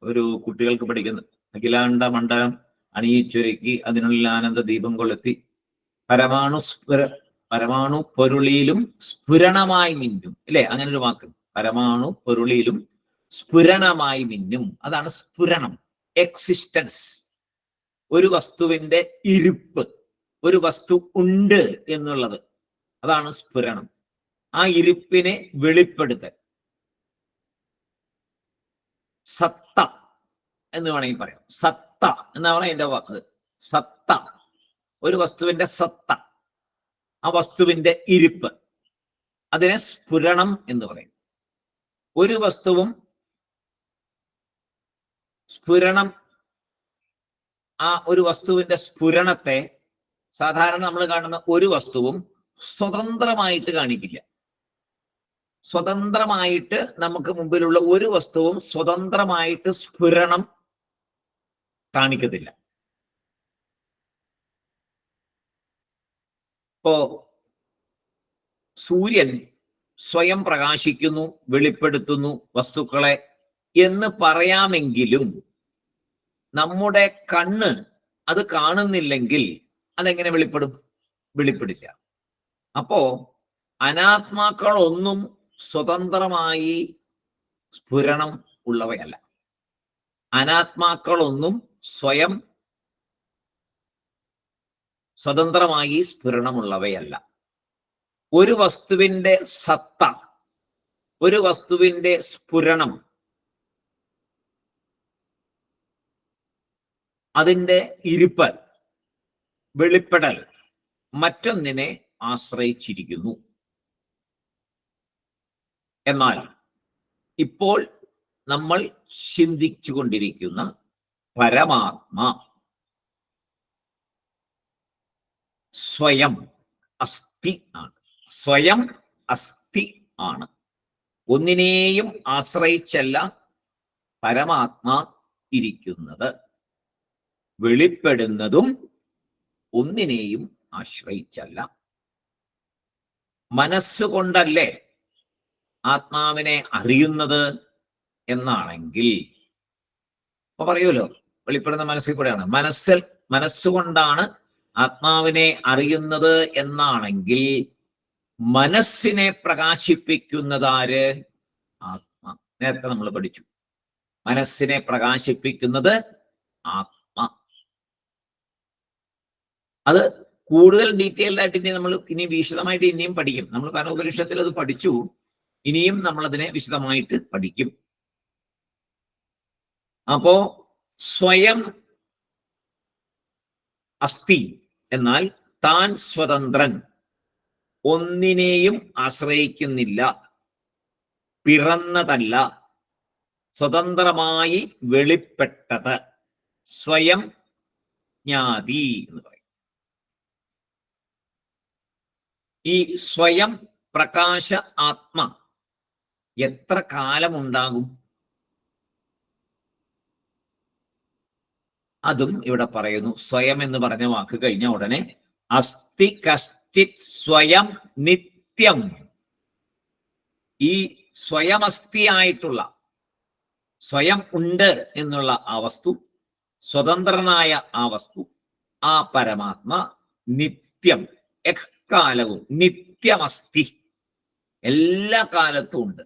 ഒരു കുട്ടികൾക്ക് പഠിക്കുന്ന അഖിലാണ്ട മണ്ഡലം അണിയിച്ചൊരുക്കി അതിനുള്ളിൽ ആനന്ദ ദീപം കൊളുത്തി പരമാണു പൊരുളിയിലും സ്ഫുരണമായി മിന്നും ഇല്ലേ? അങ്ങനെ ഒരു വാക്ക്, പരമാണു പൊരുളിയിലും സ്ഫുരണമായി മിന്നും. അതാണ് സ്ഫുരണം, എക്സിസ്റ്റൻസ്. ഒരു വസ്തുവിന്റെ ഇരിപ്പ്, ഒരു വസ്തു ഉണ്ട് എന്നുള്ളത്, അതാണ് സ്ഫുരണം. ആ ഇരിപ്പിനെ വെളിപ്പെടുത്തൽ, സത്ത എന്ന് വേണമെങ്കിൽ പറയാം. സത്ത എന്നാ പറയാ അതിന്റെ വാക്ക്, സത്ത. ഒരു വസ്തുവിന്റെ സത്ത, ആ വസ്തുവിന്റെ ഇരിപ്പ്, അതിനെ സ്ഫുരണം എന്ന് പറയും. ഒരു വസ്തുവും സ്ഫുരണം, ആ ഒരു വസ്തുവിന്റെ സ്ഫുരണത്തെ സാധാരണ നമ്മൾ കാണുന്ന ഒരു വസ്തുവും സ്വതന്ത്രമായിട്ട് കാണിക്കില്ല. സ്വതന്ത്രമായിട്ട് നമുക്ക് മുമ്പിലുള്ള ഒരു വസ്തുവും സ്വതന്ത്രമായിട്ട് സ്ഫുരണം കാണിക്കത്തില്ല. ഇപ്പോ സൂര്യൻ സ്വയം പ്രകാശിക്കുന്നു, വെളിപ്പെടുത്തുന്നു വസ്തുക്കളെ എന്ന് പറയാമെങ്കിലും നമ്മുടെ കണ്ണ് അത് കാണുന്നില്ലെങ്കിൽ അതെങ്ങനെ വെളിപ്പെടും? വെളിപ്പെടില്ല. അപ്പോ അനാത്മാക്കളൊന്നും സ്വതന്ത്രമായി സ്ഫുരണം ഉള്ളവയല്ല. അനാത്മാക്കളൊന്നും സ്വയം സ്വതന്ത്രമായി സ്ഫുരണമുള്ളവയല്ല. ഒരു വസ്തുവിന്റെ സത്ത, ഒരു വസ്തുവിന്റെ സ്ഫുരണം, അതിന്റെ ഇരിപ്പ്, വെളിപ്പെടൽ മറ്റൊന്നിനെ ആശ്രയിച്ചിരിക്കുന്നു. എന്നാൽ ഇപ്പോൾ നമ്മൾ ചിന്തിച്ചു കൊണ്ടിരിക്കുന്ന പരമാത്മ സ്വയം അസ്ഥി ആണ്. സ്വയം അസ്ഥി ആണ്. ഒന്നിനെയും ആശ്രയിച്ചല്ല പരമാത്മ ഇരിക്കുന്നത്. വെളിപ്പെടുന്നതും ഒന്നിനെയും ആശ്രയിച്ചല്ല. മനസ്സുകൊണ്ടല്ലേ ആത്മാവിനെ അറിയുന്നത് എന്നാണെങ്കിൽ, അപ്പൊ പറയുമല്ലോ വെളിപ്പെടുന്ന മനസ്സിൽ കൂടെയാണ്. മനസ്സുകൊണ്ടാണ് ആത്മാവിനെ അറിയുന്നത് എന്നാണെങ്കിൽ മനസ്സിനെ പ്രകാശിപ്പിക്കുന്നതാര്? ആത്മ. നേരത്തെ നമ്മൾ പഠിച്ചു, മനസ്സിനെ പ്രകാശിപ്പിക്കുന്നത് ആത്മ. അത് കൂടുതൽ ഡീറ്റെയിൽഡ് ആയിട്ട് ഇനി വിശദമായിട്ട് ഇനിയും പഠിക്കും. നമ്മൾ പരോപനിഷത്തിൽ അത് പഠിച്ചു, ഇനിയും നമ്മളതിനെ വിശദമായിട്ട് പഠിക്കും. അപ്പോ സ്വയം അസ്ഥി എന്നാൽ താൻ സ്വതന്ത്രൻ, ഒന്നിനെയും ആശ്രയിക്കുന്നില്ല, പിറന്നതല്ല, സ്വതന്ത്രമായി വെളിപ്പെട്ടത്, സ്വയം ജ്ഞാതി എന്ന് പറയും. ഈ സ്വയം പ്രകാശ ആത്മ എത്ര കാലമുണ്ടാകും? അതും ഇവിടെ പറയുന്നു. സ്വയം എന്ന് പറഞ്ഞ വാക്ക് കഴിഞ്ഞ ഉടനെ അസ്ഥി കശ്ചിത് സ്വയം നിത്യം. ഈ സ്വയമസ്ഥിയായിട്ടുള്ള, സ്വയം ഉണ്ട് എന്നുള്ള ആ വസ്തു, സ്വതന്ത്രനായ ആ വസ്തു, ആ പരമാത്മ നിത്യം, എക്കാലവും നിത്യമസ്തി, എല്ലാ കാലത്തും ഉണ്ട്.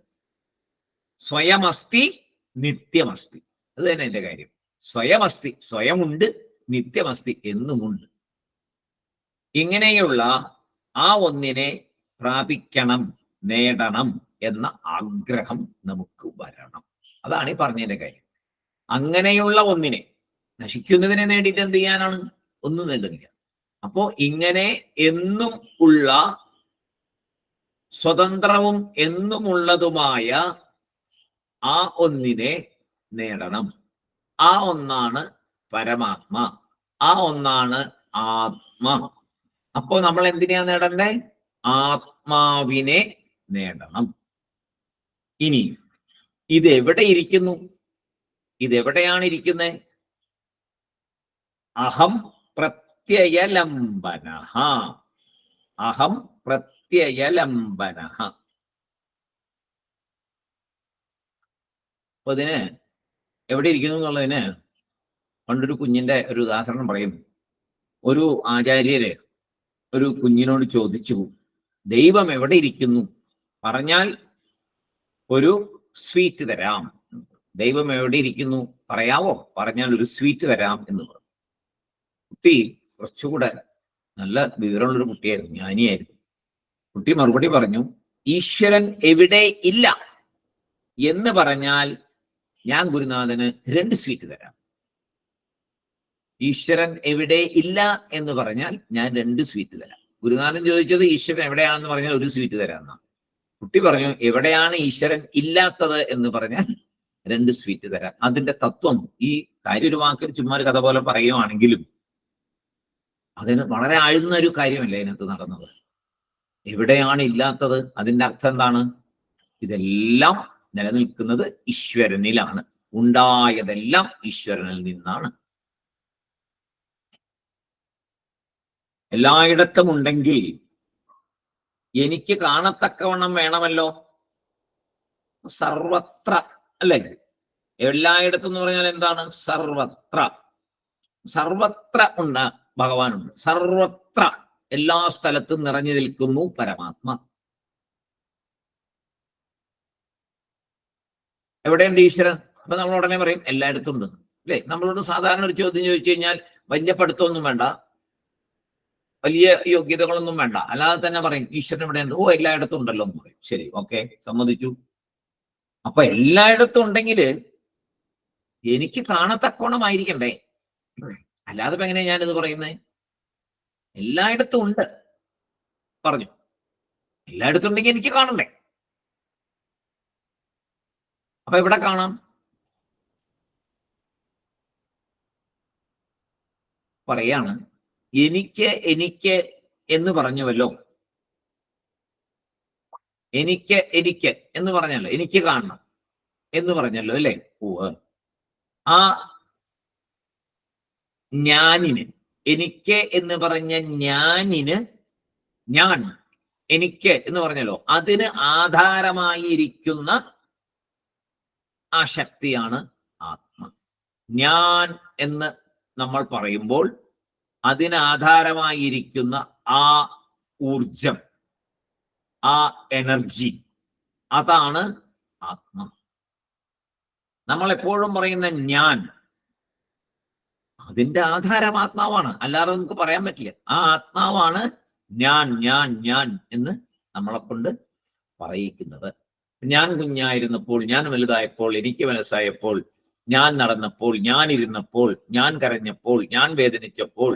സ്വയമസ്തി, നിത്യമസ്തി. അത് തന്നെ എന്റെ കാര്യം. സ്വയമസ്തി, സ്വയമുണ്ട്, നിത്യമസ്തി, എന്നുമുണ്ട്. ഇങ്ങനെയുള്ള ആ ഒന്നിനെ പ്രാപിക്കണം, നേടണം എന്ന ആഗ്രഹം നമുക്ക് വരണം. അതാണ് ഈ പറഞ്ഞതിന്റെ കാര്യം. അങ്ങനെയുള്ള ഒന്നിനെ, നശിക്കുന്നതിനെ നേടിയിട്ട് എന്ത് ചെയ്യാനാണ്? ഒന്നും നേടില്ല. അപ്പോ ഇങ്ങനെ എന്നും ഉള്ള, സ്വതന്ത്രവും എന്നുമുള്ളതുമായ ആ ഒന്നിനെ നേടണം. ആ ഒന്നാണ് പരമാത്മ, ആ ഒന്നാണ് ആത്മ. അപ്പോ നമ്മൾ എന്തിനാ നേടണ്ടേ? ആത്മാവിനെ നേടണം. ഇനി ഇതെവിടെ ഇരിക്കുന്നു? ഇതെവിടെയാണ് ഇരിക്കുന്നത്? അഹം പ്രത്യയലംബന. അഹം പ്രത്യയലംബന. അപ്പൊ ഇതിന് എവിടെ ഇരിക്കുന്നു എന്നുള്ളതിന് പണ്ടൊരു കുഞ്ഞിന്റെ ഒരു ഉദാഹരണം പറയും. ഒരു ആചാര്യര് ഒരു കുഞ്ഞിനോട് ചോദിച്ചു, ദൈവം എവിടെ ഇരിക്കുന്നു? പറഞ്ഞാൽ ഒരു സ്വീറ്റ് തരാം. ദൈവം എവിടെ ഇരിക്കുന്നു പറയാവോ? പറഞ്ഞാൽ ഒരു സ്വീറ്റ് തരാം എന്ന് പറഞ്ഞു. കുട്ടി കുറച്ചുകൂടെ നല്ല വിവരമുള്ളൊരു കുട്ടിയായിരുന്നു, ജ്ഞാനിയായിരുന്നു. കുട്ടി മറുപടി പറഞ്ഞു, ഈശ്വരൻ എവിടെ ഇല്ല എന്ന് പറഞ്ഞാൽ ഞാൻ ഗുരുനാഥന് 2 സ്വീറ്റ് തരാം. ഈശ്വരൻ എവിടെ ഇല്ല എന്ന് പറഞ്ഞാൽ ഞാൻ 2 സ്വീറ്റ് തരാം. ഗുരുനാഥൻ ചോദിച്ചത് ഈശ്വരൻ എവിടെയാണെന്ന് പറഞ്ഞാൽ 1 സ്വീറ്റ് തരാമെന്നാണ്. കുട്ടി പറഞ്ഞു, എവിടെയാണ് ഈശ്വരൻ ഇല്ലാത്തത് എന്ന് പറഞ്ഞാൽ 2 സ്വീറ്റ് തരാം. അതിന്റെ തത്വം, ഈ കാര്യം ഒരു വാക്കിൽ ചുമ്മാ ഒരു കഥ പോലെ പറയുവാണെങ്കിലും അതിന് വളരെ ആഴ്ന്ന ഒരു കാര്യമല്ല അതിനകത്ത് നടന്നത്. എവിടെയാണ് ഇല്ലാത്തത്? അതിന്റെ അർത്ഥം എന്താണ്? ഇതെല്ലാം നിലനിൽക്കുന്നത് ഈശ്വരനിലാണ്. ഉണ്ടായതെല്ലാം ഈശ്വരനിൽ നിന്നാണ്. എല്ലായിടത്തും ഉണ്ടെങ്കിൽ എനിക്ക് കാണത്തക്കവണ്ണം വേണമല്ലോ. സർവത്ര, അല്ലേ? എല്ലായിടത്തും എന്ന് പറഞ്ഞാൽ എന്താണ്? സർവത്ര. സർവത്ര ഉണ്ട് ഭഗവാനുണ്ട്. സർവത്ര, എല്ലാ സ്ഥലത്തും നിറഞ്ഞു നിൽക്കുന്നു പരമാത്മ. എവിടെയുണ്ട് ഈശ്വരൻ? അപ്പൊ നമ്മൾ ഉടനെ പറയും എല്ലായിടത്തും ഉണ്ട്, അല്ലേ? നമ്മളോട് സാധാരണ ഒരു ചോദ്യം ചോദിച്ചു കഴിഞ്ഞാൽ വലിയ പഠിത്തമൊന്നും വേണ്ട. വലിയ യോഗ്യതകളൊന്നും വേണ്ട, അല്ലാതെ തന്നെ പറയും ഈശ്വരൻ ഇവിടെ ഉണ്ട്, ഓ എല്ലായിടത്തും ഉണ്ടല്ലോ എന്ന് പറയും. ശരി, ഓക്കെ, സമ്മതിച്ചു. അപ്പൊ എല്ലായിടത്തും ഉണ്ടെങ്കിൽ എനിക്ക് കാണത്തക്കോണമായിരിക്കണ്ടേ, അല്ലാതെ ഇപ്പൊ എങ്ങനെയാ ഞാനിത് പറയുന്നത്? എല്ലായിടത്തും ഉണ്ട് പറഞ്ഞു, എല്ലായിടത്തും ഉണ്ടെങ്കിൽ എനിക്ക് കാണണ്ടേ? അപ്പൊ എവിടെ കാണാം? പറയാണ്, എനിക്ക് എനിക്ക് എന്ന് പറഞ്ഞുവല്ലോ, എനിക്ക് എനിക്ക് എന്ന് പറഞ്ഞല്ലോ, എനിക്ക് കാണണം എന്ന് പറഞ്ഞല്ലോ അല്ലേ? ഓ, ആ ഞാനിന്, എനിക്ക് എന്ന് പറഞ്ഞ ഞാനിന്, ഞാൻ എനിക്ക് എന്ന് പറഞ്ഞല്ലോ, അതിന് ആധാരമായിരിക്കുന്ന ആ ശക്തിയാണ് ആത്മ. ഞാൻ എന്ന് നമ്മൾ പറയുമ്പോൾ അതിന് ആധാരമായിരിക്കുന്ന ആ ഊർജം, ആ എനർജി, അതാണ് ആത്മ. നമ്മൾ എപ്പോഴും പറയുന്ന ഞാൻ, അതിന്റെ ആധാരം ആത്മാവാണ്, അല്ലാതെ നമുക്ക് പറയാൻ പറ്റില്ല. ആ ആത്മാവാണ് ഞാൻ ഞാൻ ഞാൻ എന്ന് നമ്മളെ കൊണ്ട് പറയിക്കുന്നത്. ഞാൻ കുഞ്ഞായിരുന്നപ്പോൾ, ഞാൻ വലുതായപ്പോൾ, എനിക്ക് മനസ്സായപ്പോൾ, ഞാൻ നടന്നപ്പോൾ, ഞാൻ ഇരുന്നപ്പോൾ, ഞാൻ കരഞ്ഞപ്പോൾ, ഞാൻ വേദനിച്ചപ്പോൾ,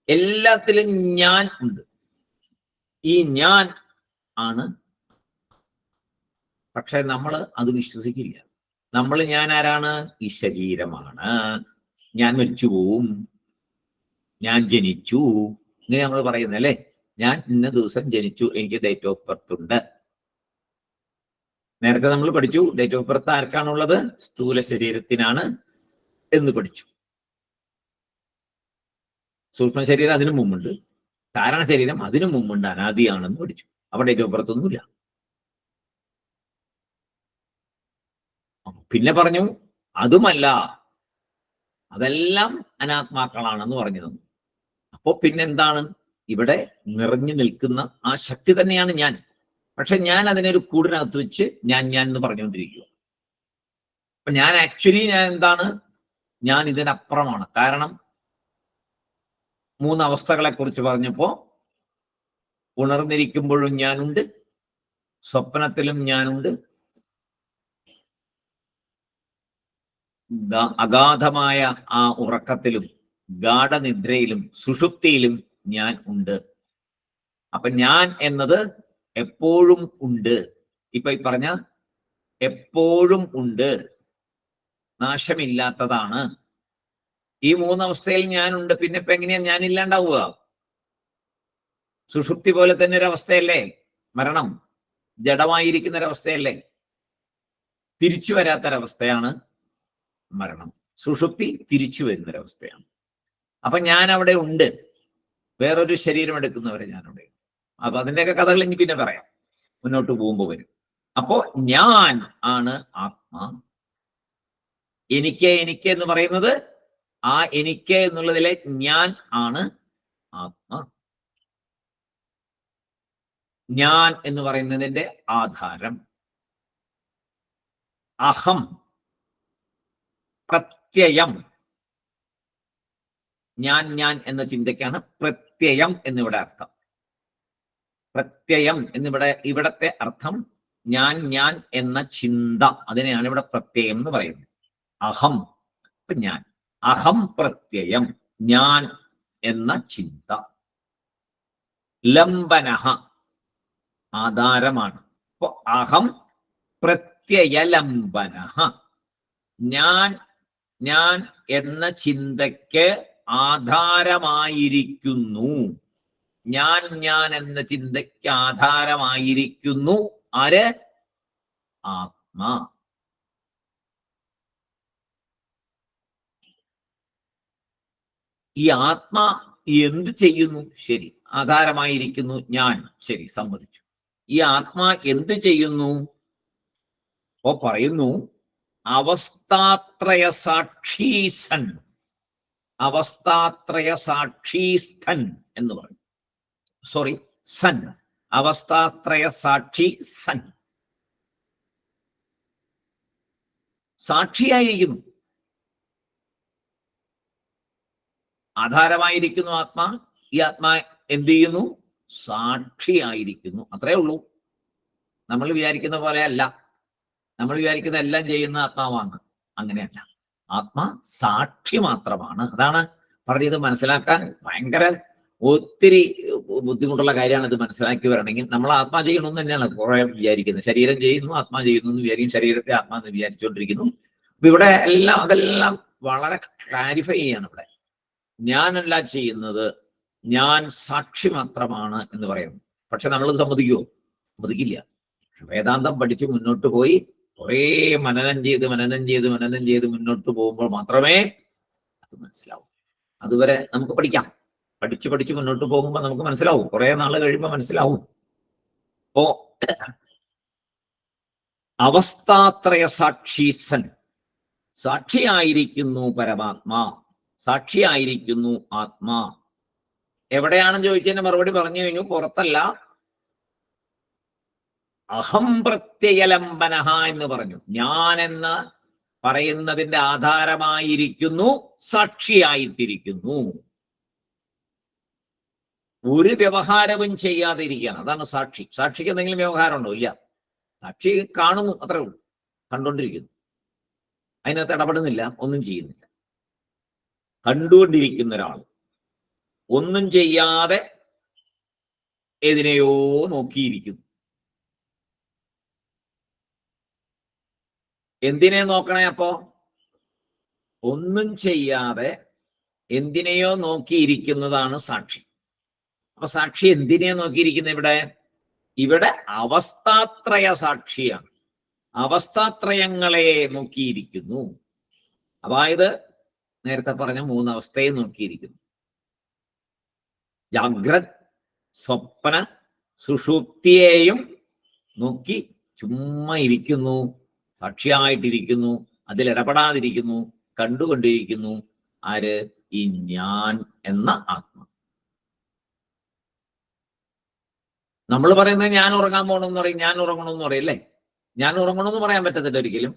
എല്ലാത്തിലും ഞാൻ ഉണ്ട്. ഈ ഞാൻ ആണ്. പക്ഷെ നമ്മൾ അത് വിശ്വസിക്കില്ല. നമ്മൾ ഞാൻ ആരാണ്? ഈ ശരീരമാണ്, ഞാൻ മരിച്ചു പോവും, ഞാൻ ജനിച്ചു, ഇങ്ങനെ നമ്മൾ പറയുന്നത് അല്ലേ? ഞാൻ ഇന്ന ദിവസം ജനിച്ചു, എനിക്ക് ഡേറ്റ് ഓഫ് ബർത്ത് ഉണ്ട്. നേരത്തെ നമ്മൾ പഠിച്ചു ഡേറ്റ് ഓഫ് ബർത്ത് ആർക്കാണുള്ളത്? സ്ഥൂല ശരീരത്തിനാണ് എന്ന് പഠിച്ചു. സൂക്ഷ്മ ശരീരം അതിനു മുമ്പുണ്ട്, കാരണ ശരീരം അതിനു മുമ്പുണ്ട്, അനാദിയാണെന്ന് പഠിച്ചു. അവിടെ ഡേറ്റ് ഓഫ് ബർത്ത് ഒന്നുമില്ല. പിന്നെ പറഞ്ഞു അതുമല്ല, അതെല്ലാം അനാത്മാക്കളാണെന്ന് പറഞ്ഞു തന്നു. അപ്പോ പിന്നെന്താണ്? ഇവിടെ നിറഞ്ഞു നിൽക്കുന്ന ആ ശക്തി തന്നെയാണ് ഞാൻ. പക്ഷെ ഞാൻ അതിനൊരു കൂടിനകത്ത് വെച്ച് ഞാൻ ഞാൻ എന്ന് പറഞ്ഞുകൊണ്ടിരിക്കുക. അപ്പൊ ഞാൻ ആക്ച്വലി ഞാൻ എന്താണ്? ഞാൻ ഇതിനപ്പുറമാണ്. കാരണം 3 അവസ്ഥകളെ കുറിച്ച് പറഞ്ഞപ്പോ, ഉണർന്നിരിക്കുമ്പോഴും ഞാനുണ്ട്, സ്വപ്നത്തിലും ഞാനുണ്ട്, അഗാധമായ ആ ഉറക്കത്തിലും ഗാഠനിദ്രയിലും സുഷുപ്തിയിലും ഞാൻ ഉണ്ട്. അപ്പൊ ഞാൻ എന്നത് എപ്പോഴും ഉണ്ട്. ഇപ്പൊ ഈ പറഞ്ഞ എപ്പോഴും ഉണ്ട്, നാശമില്ലാത്തതാണ്. ഈ 3 അവസ്ഥയിൽ ഞാനുണ്ട്. പിന്നെ ഇപ്പൊ എങ്ങനെയാ ഞാൻ ഇല്ലാണ്ടാവുക? സുഷുപ്തി പോലെ തന്നെ ഒരു അവസ്ഥയല്ലേ മരണം? ജഡമായിരിക്കുന്ന ഒരവസ്ഥയല്ലേ? തിരിച്ചു വരാത്തൊരവസ്ഥയാണ് മരണം. സുഷുപ്തി തിരിച്ചു വരുന്നൊരവസ്ഥയാണ്. അപ്പൊ ഞാൻ അവിടെ ഉണ്ട്, വേറൊരു ശരീരം എടുക്കുന്നവരെ ഞാനവിടെ. അപ്പൊ അതിന്റെയൊക്കെ കഥകൾ ഇനി പിന്നെ പറയാം, മുന്നോട്ട് പോകുമ്പോൾ വരും. അപ്പോ ഞാൻ ആണ് ആത്മാ. എനിക്ക് എനിക്ക് എന്ന് പറയുന്നത്, ആ എനിക്ക് എന്നുള്ളതിലെ ഞാൻ ആണ് ആത്മ. ഞാൻ എന്ന് പറയുന്നതിന്റെ ആധാരം അഹം, പ്രത്യയം. ഞാൻ ഞാൻ എന്ന ചിന്തയ്ക്കാണ് പ്രത്യയം എന്നിവിടെ അർത്ഥം. പ്രത്യയം എന്നിവിടെ ഇവിടത്തെ അർത്ഥം ഞാൻ ഞാൻ എന്ന ചിന്ത, അതിനെയാണ് ഇവിടെ പ്രത്യയം എന്ന് പറയുന്നത്. അഹം, ഞാൻ, അഹം പ്രത്യയം, ഞാൻ എന്ന ചിന്ത. ലംബനഃ, ആധാരമാണ്. അപ്പൊ അഹം പ്രത്യയലംബനഃ, ഞാൻ ഞാൻ എന്ന ചിന്തയ്ക്ക് ആധാരമായിരിക്കുന്നു. ഞാൻ ഞാൻ എന്ന ചിന്തയ്ക്ക് ആധാരമായിരിക്കുന്നു ആര്? ആത്മാ. ഈ ആത്മാ എന്ത് ചെയ്യുന്നു? ശരി, ആധാരമായിരിക്കുന്നു ഞാൻ, ശരി, സമ്മതിച്ചു. ഈ ആത്മാ എന്ത് ചെയ്യുന്നു? അപ്പോ പറയുന്നു അവസ്ഥാത്രയ സാക്ഷീസൻ, അവസ്ഥാത്രയ സാക്ഷീസ്ഥൻ എന്ന് പറയും. സോറി, സൻ, അവസ്ഥാത്രയ സാക്ഷി സൻ, സാക്ഷിയായിരിക്കുന്നു. ആധാരമായിരിക്കുന്നു ആത്മാ. ഈ ആത്മാ എന്ത് ചെയ്യുന്നു? സാക്ഷിയായിരിക്കുന്നു. അത്രേ ഉള്ളൂ. നമ്മൾ വിചാരിക്കുന്ന പോലെ അല്ല. നമ്മൾ വിചാരിക്കുന്ന എല്ലാം ചെയ്യുന്ന ആത്മാവാണ്. അങ്ങനെയല്ല. ആത്മാ സാക്ഷി മാത്രമാണ്. അതാണ് പറഞ്ഞത്. മനസ്സിലാക്കാൻ ഭയങ്കര ഒത്തിരി ബുദ്ധിമുട്ടുള്ള കാര്യമാണ്. ഇത് മനസ്സിലാക്കി വരണമെങ്കിൽ നമ്മൾ ആത്മാ ചെയ്യണമെന്ന് തന്നെയാണ് കുറെ വിചാരിക്കുന്നത്. ശരീരം ചെയ്യുന്നു, ആത്മാ ചെയ്യുന്നു എന്ന് വിചാരിക്കും. ശരീരത്തെ ആത്മാ എന്ന് വിചാരിച്ചുകൊണ്ടിരിക്കുന്നു. അപ്പൊ ഇവിടെ അതെല്ലാം വളരെ ക്ലാരിഫൈ ചെയ്യാണ്. ഇവിടെ ഞാനല്ല ചെയ്യുന്നത്, ഞാൻ സാക്ഷി മാത്രമാണ് എന്ന് പറയുന്നു. പക്ഷെ നമ്മൾ സമ്മതിക്കുമോ? സമ്മതിക്കില്ല. വേദാന്തം പഠിച്ച് മുന്നോട്ട് പോയി കുറേ മനനം ചെയ്ത് മുന്നോട്ട് പോകുമ്പോൾ മാത്രമേ അത് മനസ്സിലാവൂ. അതുവരെ നമുക്ക് പഠിക്കാം. പഠിച്ച് മുന്നോട്ട് പോകുമ്പോൾ നമുക്ക് മനസ്സിലാവും. കുറെ നാൾ കഴിയുമ്പോൾ മനസ്സിലാവും. അപ്പോ അവസ്ഥാത്രയ സാക്ഷി സൻ, സാക്ഷിയായിരിക്കുന്നു പരമാത്മാ, സാക്ഷിയായിരിക്കുന്നു ആത്മാ. എവിടെയാണെന്ന് ചോദിച്ചതിന് മറുപടി പറഞ്ഞു കഴിഞ്ഞു. പുറത്തല്ല. അഹം പ്രത്യയലംബനഹ എന്ന് പറഞ്ഞു. ഞാൻ എന്ന് പറയുന്നതിന്റെ ആധാരമായിരിക്കുന്നു, സാക്ഷിയായിട്ടിരിക്കുന്നു. ഒരു വ്യവഹാരവും ചെയ്യാതെ ഇരിക്കുകയാണ്. അതാണ് സാക്ഷി. സാക്ഷിക്ക് എന്തെങ്കിലും വ്യവഹാരം ഉണ്ടോ? ഇല്ല. സാക്ഷി കാണുന്നു, അത്രേ ഉള്ളൂ. കണ്ടുകൊണ്ടിരിക്കുന്നു. അതിനകത്ത് ഇടപെടുന്നില്ല, ഒന്നും ചെയ്യുന്നില്ല. കണ്ടുകൊണ്ടിരിക്കുന്ന ഒരാൾ ഒന്നും ചെയ്യാതെ ഏതിനെയോ നോക്കിയിരിക്കുന്നു. എന്തിനെ നോക്കണേ? അപ്പോ ഒന്നും ചെയ്യാതെ എന്തിനെയോ നോക്കിയിരിക്കുന്നതാണ് സാക്ഷി. അപ്പൊ സാക്ഷി എന്തിനെയോ നോക്കിയിരിക്കുന്നത്? ഇവിടെ അവസ്ഥാത്രയ സാക്ഷിയാണ്. അവസ്ഥാത്രയങ്ങളെ നോക്കിയിരിക്കുന്നു. അതായത് നേരത്തെ പറഞ്ഞ 3 അവസ്ഥയെ നോക്കിയിരിക്കുന്നു. ജാഗ്രത്, സ്വപ്ന, സുഷുപ്തിയെയും നോക്കി ചുമ്മാ ഇരിക്കുന്നു. സാക്ഷിയായിട്ടിരിക്കുന്നു. അതിലിടപെടാതിരിക്കുന്നു. കണ്ടുകൊണ്ടിരിക്കുന്നു. ആര്? ഈ ഞാൻ എന്ന ആത്മ. നമ്മൾ പറയുന്നത് ഞാൻ ഉറങ്ങാൻ പോകണമെന്ന് പറയും, ഞാൻ ഉറങ്ങണമെന്ന് പറയല്ലേ. ഞാൻ ഉറങ്ങണമെന്ന് പറയാൻ പറ്റത്തില്ല ഒരിക്കലും.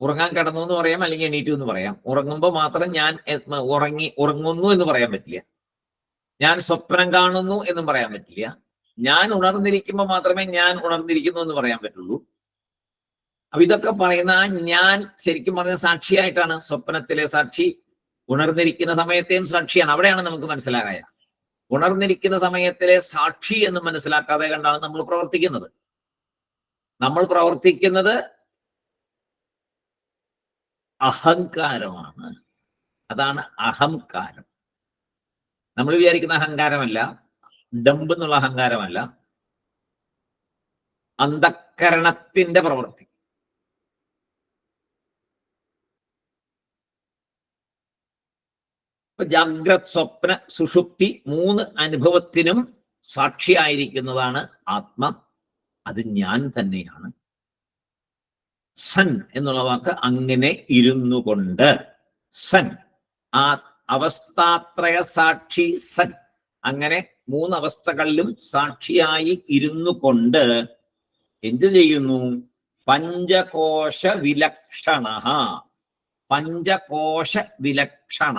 ഉറങ്ങാൻ കിടന്നു എന്ന് പറയാം, അല്ലെങ്കിൽ എണീറ്റു എന്ന് പറയാം. ഉറങ്ങുമ്പോൾ മാത്രം ഞാൻ ഉറങ്ങുന്നു എന്ന് പറയാൻ പറ്റില്ല. ഞാൻ സ്വപ്നം കാണുന്നു എന്നും പറയാൻ പറ്റില്ല. ഞാൻ ഉണർന്നിരിക്കുമ്പോൾ മാത്രമേ ഞാൻ ഉണർന്നിരിക്കുന്നു എന്ന് പറയാൻ പറ്റുള്ളൂ. അപ്പൊ ഇതൊക്കെ പറയുന്ന ഞാൻ ശരിക്കും പറഞ്ഞ സാക്ഷിയായിട്ടാണ്. സ്വപ്നത്തിലെ സാക്ഷി, ഉണർന്നിരിക്കുന്ന സമയത്തെയും സാക്ഷിയാണ്. അവിടെയാണ് നമുക്ക് മനസ്സിലാകായ. ഉണർന്നിരിക്കുന്ന സമയത്തിലെ സാക്ഷി എന്ന് മനസ്സിലാക്കാതെ കണ്ടാണ് നമ്മൾ പ്രവർത്തിക്കുന്നത്. നമ്മൾ പ്രവർത്തിക്കുന്നത് അഹങ്കാരമാണ്. അതാണ് അഹംകാരം. നമ്മൾ വിചാരിക്കുന്ന അഹങ്കാരമല്ല, ഡംബ് എന്നുള്ള അഹങ്കാരമല്ല, അന്ധക്കരണത്തിന്റെ പ്രവൃത്തി. ജാഗ്രത്, സ്വപ്ന, സുഷുപ്തി 3 അനുഭവത്തിനും സാക്ഷിയായിരിക്കുന്നതാണ് ആത്മ. അത് ഞാൻ തന്നെയാണ്. സൻ എന്നുള്ള വാക്ക് അങ്ങനെ ഇരുന്നു കൊണ്ട്, സൻ ആ അവസ്ഥാത്രയ സാക്ഷി സൻ, അങ്ങനെ 3 അവസ്ഥകളിലും സാക്ഷിയായി ഇരുന്നു കൊണ്ട് എന്ത് ചെയ്യുന്നു? പഞ്ചകോശ വിലക്ഷണ. പഞ്ചകോശ വിലക്ഷണ.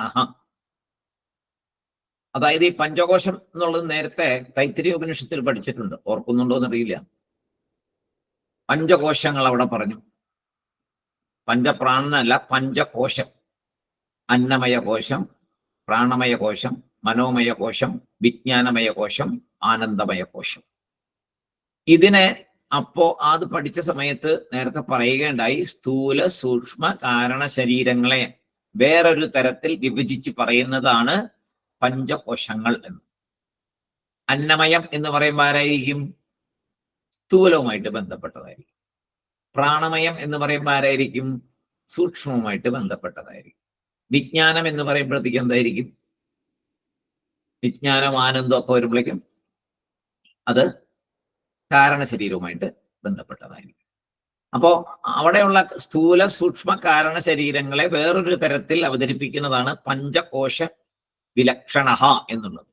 അതായത് ഈ പഞ്ചകോശം എന്നുള്ളത് നേരത്തെ തൈത്തിരീയ ഉപനിഷത്തിൽ പഠിച്ചിട്ടുണ്ട്. ഓർക്കുന്നുണ്ടോ എന്നറിയില്ല. പഞ്ചകോശങ്ങൾ അവിടെ പറഞ്ഞു. പഞ്ചപ്രാണനല്ല, പഞ്ചകോശം. അന്നമയ കോശം, പ്രാണമയ കോശം, മനോമയ കോശം, വിജ്ഞാനമയ കോശം, ആനന്ദമയ കോശം. ഇതിനെ അപ്പോ അത് പഠിച്ച സമയത്ത് നേരത്തെ പറയുകയുണ്ടായി, സ്ഥൂല സൂക്ഷ്മ കാരണ ശരീരങ്ങളെ വേറൊരു തരത്തിൽ വിഭജിച്ച് പറയുന്നതാണ് പഞ്ചകോശങ്ങൾ എന്ന്. അന്നമയം എന്ന് പറയുമ്പോൾ ആരായിരിക്കും? സ്ഥൂലവുമായിട്ട് ബന്ധപ്പെട്ടതായിരിക്കും. പ്രാണമയം എന്ന് പറയുമ്പോൾ ആരായിരിക്കും? സൂക്ഷ്മവുമായിട്ട് ബന്ധപ്പെട്ടതായിരിക്കും. വിജ്ഞാനം എന്ന് പറയുമ്പോഴത്തേക്ക് എന്തായിരിക്കും? വിജ്ഞാനം, ആനന്ദം ഒക്കെ വരുമ്പോഴേക്കും അത് കാരണശരീരവുമായിട്ട് ബന്ധപ്പെട്ടതായിരിക്കും. അപ്പോ അവിടെയുള്ള സ്ഥൂല സൂക്ഷ്മ കാരണ ശരീരങ്ങളെ വേറൊരു തരത്തിൽ അവതരിപ്പിക്കുന്നതാണ് പഞ്ചകോശ വിലക്ഷണ എന്നുള്ളത്.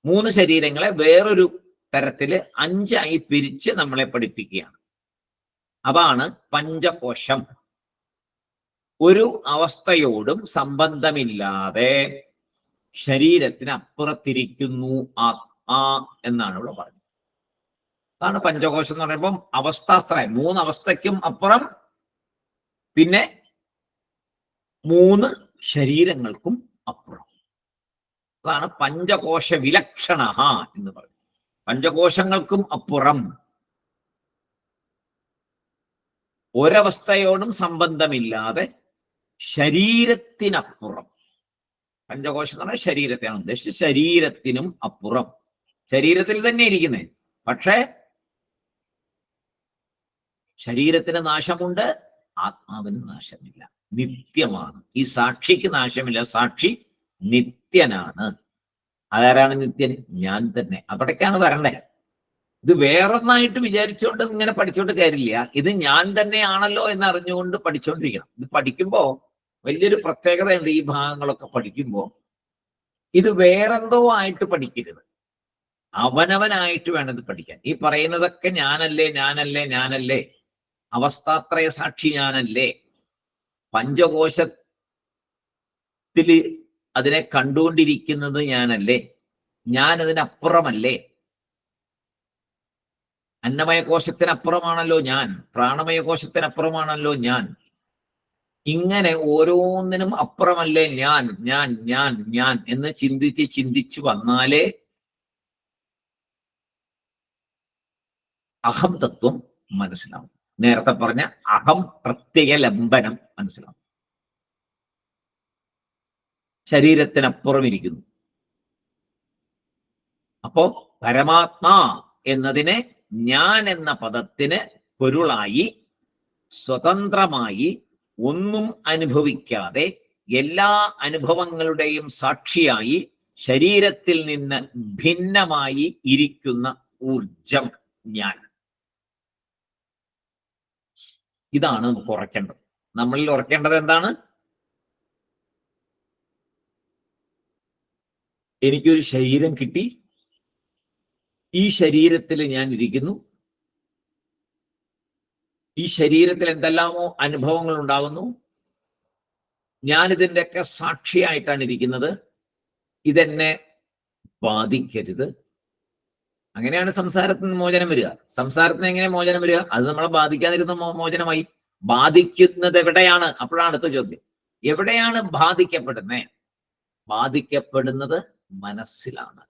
3 ശരീരങ്ങളെ വേറൊരു തരത്തില് 5 ആയി പിരിച്ച് നമ്മളെ പഠിപ്പിക്കുകയാണ്. അതാണ് പഞ്ചകോശം. ഒരു അവസ്ഥയോടും സംബന്ധമില്ലാതെ ശരീരത്തിന് അപ്പുറത്തിരിക്കുന്നു ആത്മാ എന്നാണ് ഇവിടെ പറഞ്ഞത്. അതാണ് പഞ്ചകോശം എന്ന് പറയുമ്പം അവസ്ഥാത്രയം, 3 അവസ്ഥയ്ക്കും അപ്പുറം, പിന്നെ 3 ശരീരങ്ങൾക്കും അപ്പുറം. അതാണ് പഞ്ചകോശ വിലക്ഷണ എന്ന് പറയുന്നത്. പഞ്ചകോശങ്ങൾക്കും അപ്പുറം, ഒരവസ്ഥയോടും സംബന്ധമില്ലാതെ ശരീരത്തിനപ്പുറം. പഞ്ചകോശം എന്ന് പറഞ്ഞാൽ ശരീരത്തെയാണ് ഉദ്ദേശിച്ചത്. ശരീരത്തിനും അപ്പുറം, ശരീരത്തിൽ തന്നെ ഇരിക്കുന്നേ. പക്ഷേ ശരീരത്തിന് നാശമുണ്ട്, ആത്മാവിന് നാശമില്ല, നിത്യമാണ്. ഈ സാക്ഷിക്ക് നാശമില്ല, സാക്ഷി നിത്യനാണ്. അതാരാണ് നിത്യൻ? ഞാൻ തന്നെ. അവിടേക്കാണ് വരണ്ടേ. ഇത് വേറൊന്നായിട്ട് വിചാരിച്ചുകൊണ്ട് ഇങ്ങനെ പഠിച്ചോണ്ട് കാര്യമില്ല. ഇത് ഞാൻ തന്നെയാണല്ലോ എന്ന് അറിഞ്ഞുകൊണ്ട് പഠിച്ചുകൊണ്ടിരിക്കണം. ഇത് പഠിക്കുമ്പോ വലിയൊരു പ്രത്യേകതയുണ്ട്. ഈ ഭാഗങ്ങളൊക്കെ പഠിക്കുമ്പോൾ ഇത് വേറെന്തോ ആയിട്ട് പഠിക്കരുത്, അവനവനായിട്ട് വേണം ഇത് പഠിക്കാൻ. ഈ പറയുന്നതൊക്കെ ഞാനല്ലേ, ഞാനല്ലേ, ഞാനല്ലേ, അവസ്ഥാത്രയ സാക്ഷി ഞാനല്ലേ, പഞ്ചകോശത്തില് അതിനെ കണ്ടുകൊണ്ടിരിക്കുന്നത് ഞാനല്ലേ, ഞാൻ അതിനപ്പുറമല്ലേ, അന്നമയ കോശത്തിനപ്പുറമാണല്ലോ ഞാൻ, പ്രാണമയ കോശത്തിനപ്പുറമാണല്ലോ ഞാൻ. ഇങ്ങനെ ഓരോന്നിനും അപ്പുറമല്ലേ ഞാൻ, ഞാൻ, ഞാൻ, ഞാൻ എന്ന് ചിന്തിച്ച് ചിന്തിച്ചു വന്നാലേ അഹം തത്വം മനസ്സിലാവും. നേരത്തെ പറഞ്ഞ അഹം പ്രത്യയ ലംബനം മനസ്സിലാവും. ശരീരത്തിനപ്പുറം ഇരിക്കുന്നു. അപ്പോ പരമാത്മാ എന്നതിനെ ഞാൻ എന്ന പദത്തിന് പൊരുളായി സ്വതന്ത്രമായി ഒന്നും അനുഭവിക്കാതെ എല്ലാ അനുഭവങ്ങളുടെയും സാക്ഷിയായി ശരീരത്തിൽ നിന്ന് ഭിന്നമായി ഇരിക്കുന്ന ഊർജം ഞാൻ. ഇതാണ് നമുക്ക് ഉറക്കേണ്ടത്. നമ്മളിൽ ഉറക്കേണ്ടത് എന്താണ്? എനിക്കൊരു ശരീരം കിട്ടി, ഈ ശരീരത്തിൽ ഞാൻ ഇരിക്കുന്നു, ഈ ശരീരത്തിൽ എന്തെല്ലാമോ അനുഭവങ്ങൾ ഉണ്ടാകുന്നു, ഞാനിതിൻ്റെയൊക്കെ സാക്ഷിയായിട്ടാണ് ഇരിക്കുന്നത്, ഇതെന്നെ ബാധിക്കരുത്. അങ്ങനെയാണ് സംസാരത്തിൽ നിന്ന് മോചനം വരിക. സംസാരത്തിന് എങ്ങനെ മോചനം വരിക? അത് നമ്മളെ ബാധിക്കാതിരുന്ന മോചനമായി. ബാധിക്കുന്നത് എവിടെയാണ്? അപ്പോഴാണ് അടുത്ത ചോദ്യം. എവിടെയാണ് ബാധിക്കപ്പെടുന്നത്? ബാധിക്കപ്പെടുന്നത് മനസ്സിലാണ്.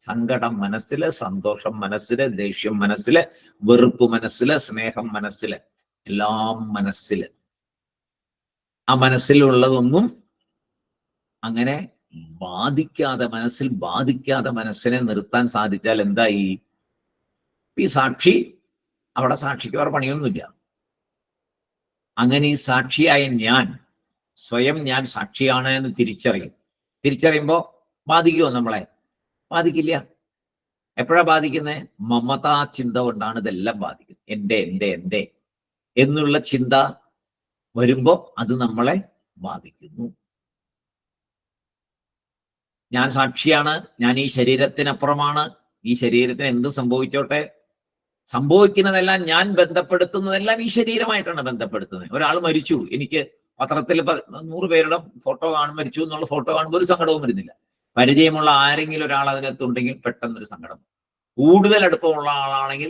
സങ്കടം മനസ്സില്, സന്തോഷം മനസ്സില്, ദേഷ്യം മനസ്സില്, വെറുപ്പ് മനസ്സില്, സ്നേഹം മനസ്സില്, എല്ലാം മനസ്സില്. ആ മനസ്സിലുള്ളതൊന്നും അങ്ങനെ ബാധിക്കാതെ, മനസ്സിൽ ബാധിക്കാതെ മനസ്സിനെ നിർത്താൻ സാധിച്ചാൽ എന്തായി? ഈ സാക്ഷി, അവിടെ സാക്ഷിക്ക് വേറെ പണിയൊന്നുമില്ല. അങ്ങനെ ഈ സാക്ഷിയായ ഞാൻ സ്വയം ഞാൻ സാക്ഷിയാണ് എന്ന് തിരിച്ചറിയും. തിരിച്ചറിയുമ്പോ ബാധിക്കുമോ നമ്മളെ? ബാധിക്കില്ല. എപ്പോഴാ ബാധിക്കുന്നത്? മമതാ ചിന്ത കൊണ്ടാണ് ഇതെല്ലാം ബാധിക്കുന്നത്. എൻ്റെ എന്നുള്ള ചിന്ത വരുമ്പോ അത് നമ്മളെ ബാധിക്കുന്നു. ഞാൻ സാക്ഷിയാണ്, ഞാൻ ഈ ശരീരത്തിനപ്പുറമാണ്, ഈ ശരീരത്തിന് എന്ത് സംഭവിച്ചോട്ടെ, സംഭവിക്കുന്നതെല്ലാം ഞാൻ ബന്ധപ്പെടുത്തുന്നതെല്ലാം ഈ ശരീരമായിട്ടാണ് ബന്ധപ്പെടുത്തുന്നത്. ഒരാൾ മരിച്ചു, എനിക്ക് പത്രത്തിൽ 100 പേരുടെ ഫോട്ടോ മരിച്ചു എന്നുള്ള ഫോട്ടോ കാണുമ്പോൾ ഒരു സങ്കടവും വരുന്നില്ല. പരിചയമുള്ള ആരെങ്കിലും ഒരാൾ അതിനകത്തുണ്ടെങ്കിൽ പെട്ടെന്നൊരു സങ്കടം. കൂടുതൽ അടുപ്പമുള്ള ആളാണെങ്കിൽ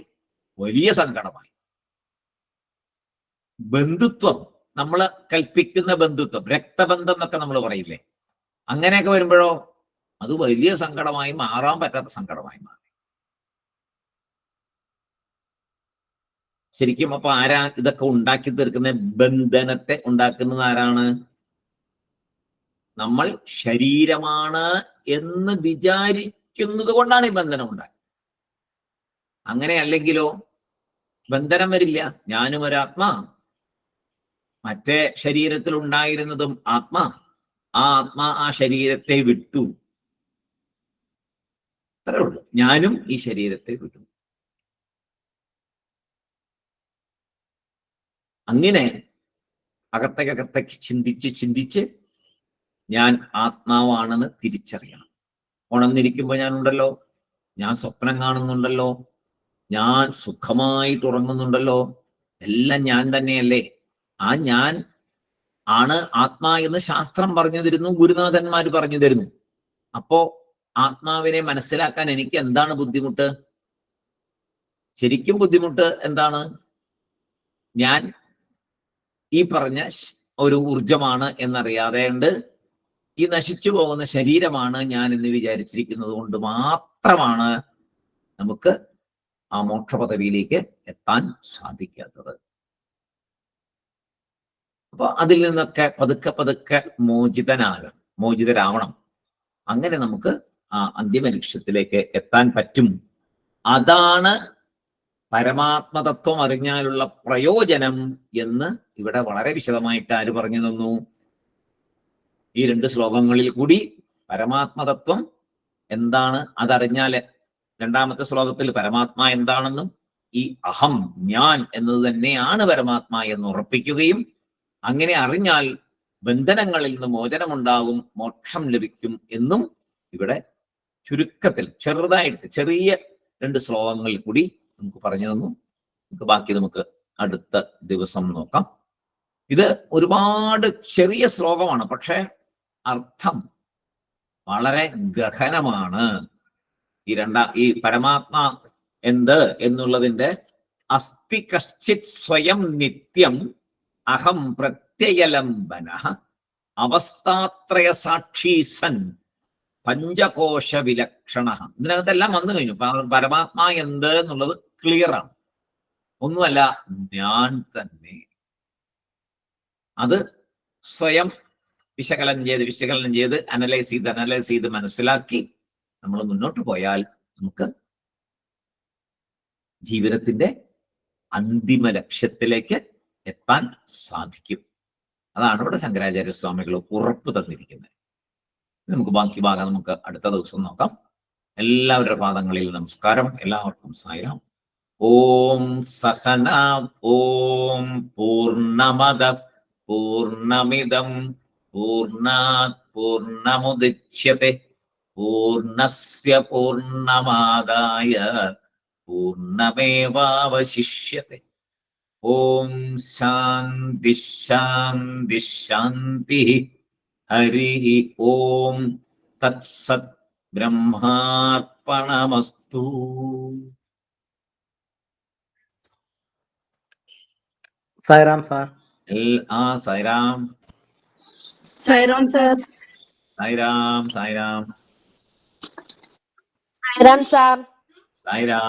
വലിയ സങ്കടമായി. ബന്ധുത്വം, നമ്മൾ കൽപ്പിക്കുന്ന ബന്ധുത്വം, രക്തബന്ധം എന്നൊക്കെ നമ്മൾ പറയില്ലേ, അങ്ങനെയൊക്കെ വരുമ്പോഴോ അത് വലിയ സങ്കടമായി, മാറാൻ പറ്റാത്ത സങ്കടമായി മാറി. ശരിക്കും അപ്പൊ ആരാ ഇതൊക്കെ ഉണ്ടാക്കി തീർക്കുന്ന? ബന്ധനത്തെ ഉണ്ടാക്കുന്നത് ആരാണ്? നമ്മൾ ശരീരമാണ് എന്ന് വിചാരിക്കുന്നത് കൊണ്ടാണ് ഈ ബന്ധനം ഉണ്ടാക്കുന്നത്. അങ്ങനെ അല്ലെങ്കിലോ ബന്ധനം വരില്ല. ഞാനും ഒരാത്മാ, മറ്റേ ശരീരത്തിൽ ഉണ്ടായിരുന്നതും ആത്മാ, ആ ആത്മാ ആ ശരീരത്തെ വിട്ടു, അത്രേ ഉള്ളൂ. ഞാനും ഈ ശരീരത്തെ വിട്ടു. അങ്ങനെ അകത്തേക്ക് ചിന്തിച്ച് ചിന്തിച്ച് ഞാൻ ആത്മാവാണെന്ന് തിരിച്ചറിയണം. ഉണർന്നിരിക്കുമ്പോൾ ഞാൻ ഉണ്ടല്ലോ, ഞാൻ സ്വപ്നം കാണുന്നുണ്ടല്ലോ, ഞാൻ സുഖമായിട്ട് ഉറങ്ങുന്നുണ്ടല്ലോ, എല്ലാം ഞാൻ തന്നെയല്ലേ. ആ ഞാൻ ആണ് ആത്മാ എന്ന് ശാസ്ത്രം പറഞ്ഞു തരുന്നു, ഗുരുനാഥന്മാർ പറഞ്ഞു തരുന്നു. അപ്പോ ആത്മാവിനെ മനസ്സിലാക്കാൻ എനിക്ക് എന്താണ് ബുദ്ധിമുട്ട്? ശരിക്കും ബുദ്ധിമുട്ട് എന്താണ്? ഞാൻ ഈ പറഞ്ഞ ഒരു ഊർജമാണ് എന്നറിയാതെ ഉണ്ട് ഈ നശിച്ചു പോകുന്ന ശരീരമാണ് ഞാൻ എന്ന് വിചാരിച്ചിരിക്കുന്നത് കൊണ്ട് മാത്രമാണ് നമുക്ക് ആ മോക്ഷപദവിയിലേക്ക് എത്താൻ സാധിക്കാത്തത്. അപ്പൊ അതിൽ നിന്നൊക്കെ പതുക്കെ പതുക്കെ മോചിതരാവണം. അങ്ങനെ നമുക്ക് ആ അന്തിമ ലക്ഷ്യത്തിലേക്ക് എത്താൻ പറ്റും. അതാണ് പരമാത്മതത്വം അറിഞ്ഞാലുള്ള പ്രയോജനം എന്ന് ഇവിടെ വളരെ വിശദമായിട്ട് ആര് പറഞ്ഞു തന്നു? ഈ 2 ശ്ലോകങ്ങളിൽ കൂടി പരമാത്മതത്വം എന്താണ് അതറിഞ്ഞാല്, 2ാമത്തെ ശ്ലോകത്തിൽ പരമാത്മാ എന്താണെന്നും ഈ അഹം ഞാൻ എന്നത് തന്നെയാണ് പരമാത്മാ എന്ന് ഉറപ്പിക്കുകയും അങ്ങനെ അറിഞ്ഞാൽ ബന്ധനങ്ങളിൽ നിന്ന് മോചനമുണ്ടാകും, മോക്ഷം ലഭിക്കും എന്നും ഇവിടെ ചുരുക്കത്തിൽ ചെറുതായിട്ട് ചെറിയ 2 ശ്ലോകങ്ങളിൽ കൂടി നമുക്ക് പറഞ്ഞു തന്നു. ബാക്കി നമുക്ക് അടുത്ത ദിവസം നോക്കാം. ഇത് ഒരുപാട് ചെറിയ ശ്ലോകമാണ്, പക്ഷെ അർത്ഥം വളരെ ഗഹനമാണ്. ഈ പരമാത്മാ എന്ത് എന്നുള്ളതിന്റെ അസ്തി കശ്ചിത് സ്വയം നിത്യം അഹം പ്രത്യയലംബന അവസ്ഥാത്രയ സാക്ഷി സൻ പഞ്ചകോശ വിലക്ഷണ. ഇതിനകത്തെല്ലാം വന്നു കഴിഞ്ഞു. പരമാത്മാ എന്ത് എന്നുള്ളത് ക്ലിയർ ആണ്. ഒന്നുമല്ല, ഞാൻ തന്നെ. അത് സ്വയം വിശകലനം ചെയ്ത് അനലൈസ് ചെയ്ത് മനസ്സിലാക്കി നമ്മൾ മുന്നോട്ട് പോയാൽ നമുക്ക് ജീവിതത്തിന്റെ അന്തിമ ലക്ഷ്യത്തിലേക്ക് എത്താൻ സാധിക്കും. അതാണ് ഇവിടെ ശങ്കരാചാര്യ സ്വാമികൾ ഉറപ്പ് തന്നിരിക്കുന്നത്. നമുക്ക് ബാക്കി ഭാഗം നമുക്ക് അടുത്ത ദിവസം നോക്കാം. എല്ലാവരുടെ പാദങ്ങളിൽ നമസ്കാരം. എല്ലാവർക്കും സായിരാം. ഓം സഹന ഓം പൂർണ്ണമദ പൂർണ്ണമിദം പൂർണ്ണാത് പൂർണ്ണമുദച്യത്തെ പൂർണ്ണസ്യ പൂർണ്ണമാദായ പൂർണ്ണമേവാവശിഷ്യത്തെ. ഓം ശാന്തി ശാന്തി ശാന്തി. ഹരി ഓം തത്സത്. ബ്രഹ്മാർപ്പണമസ്തു. Sairam sir. Sairam. Sairam sir. Sairam. Sairam. Sairam sir. Sai Ram.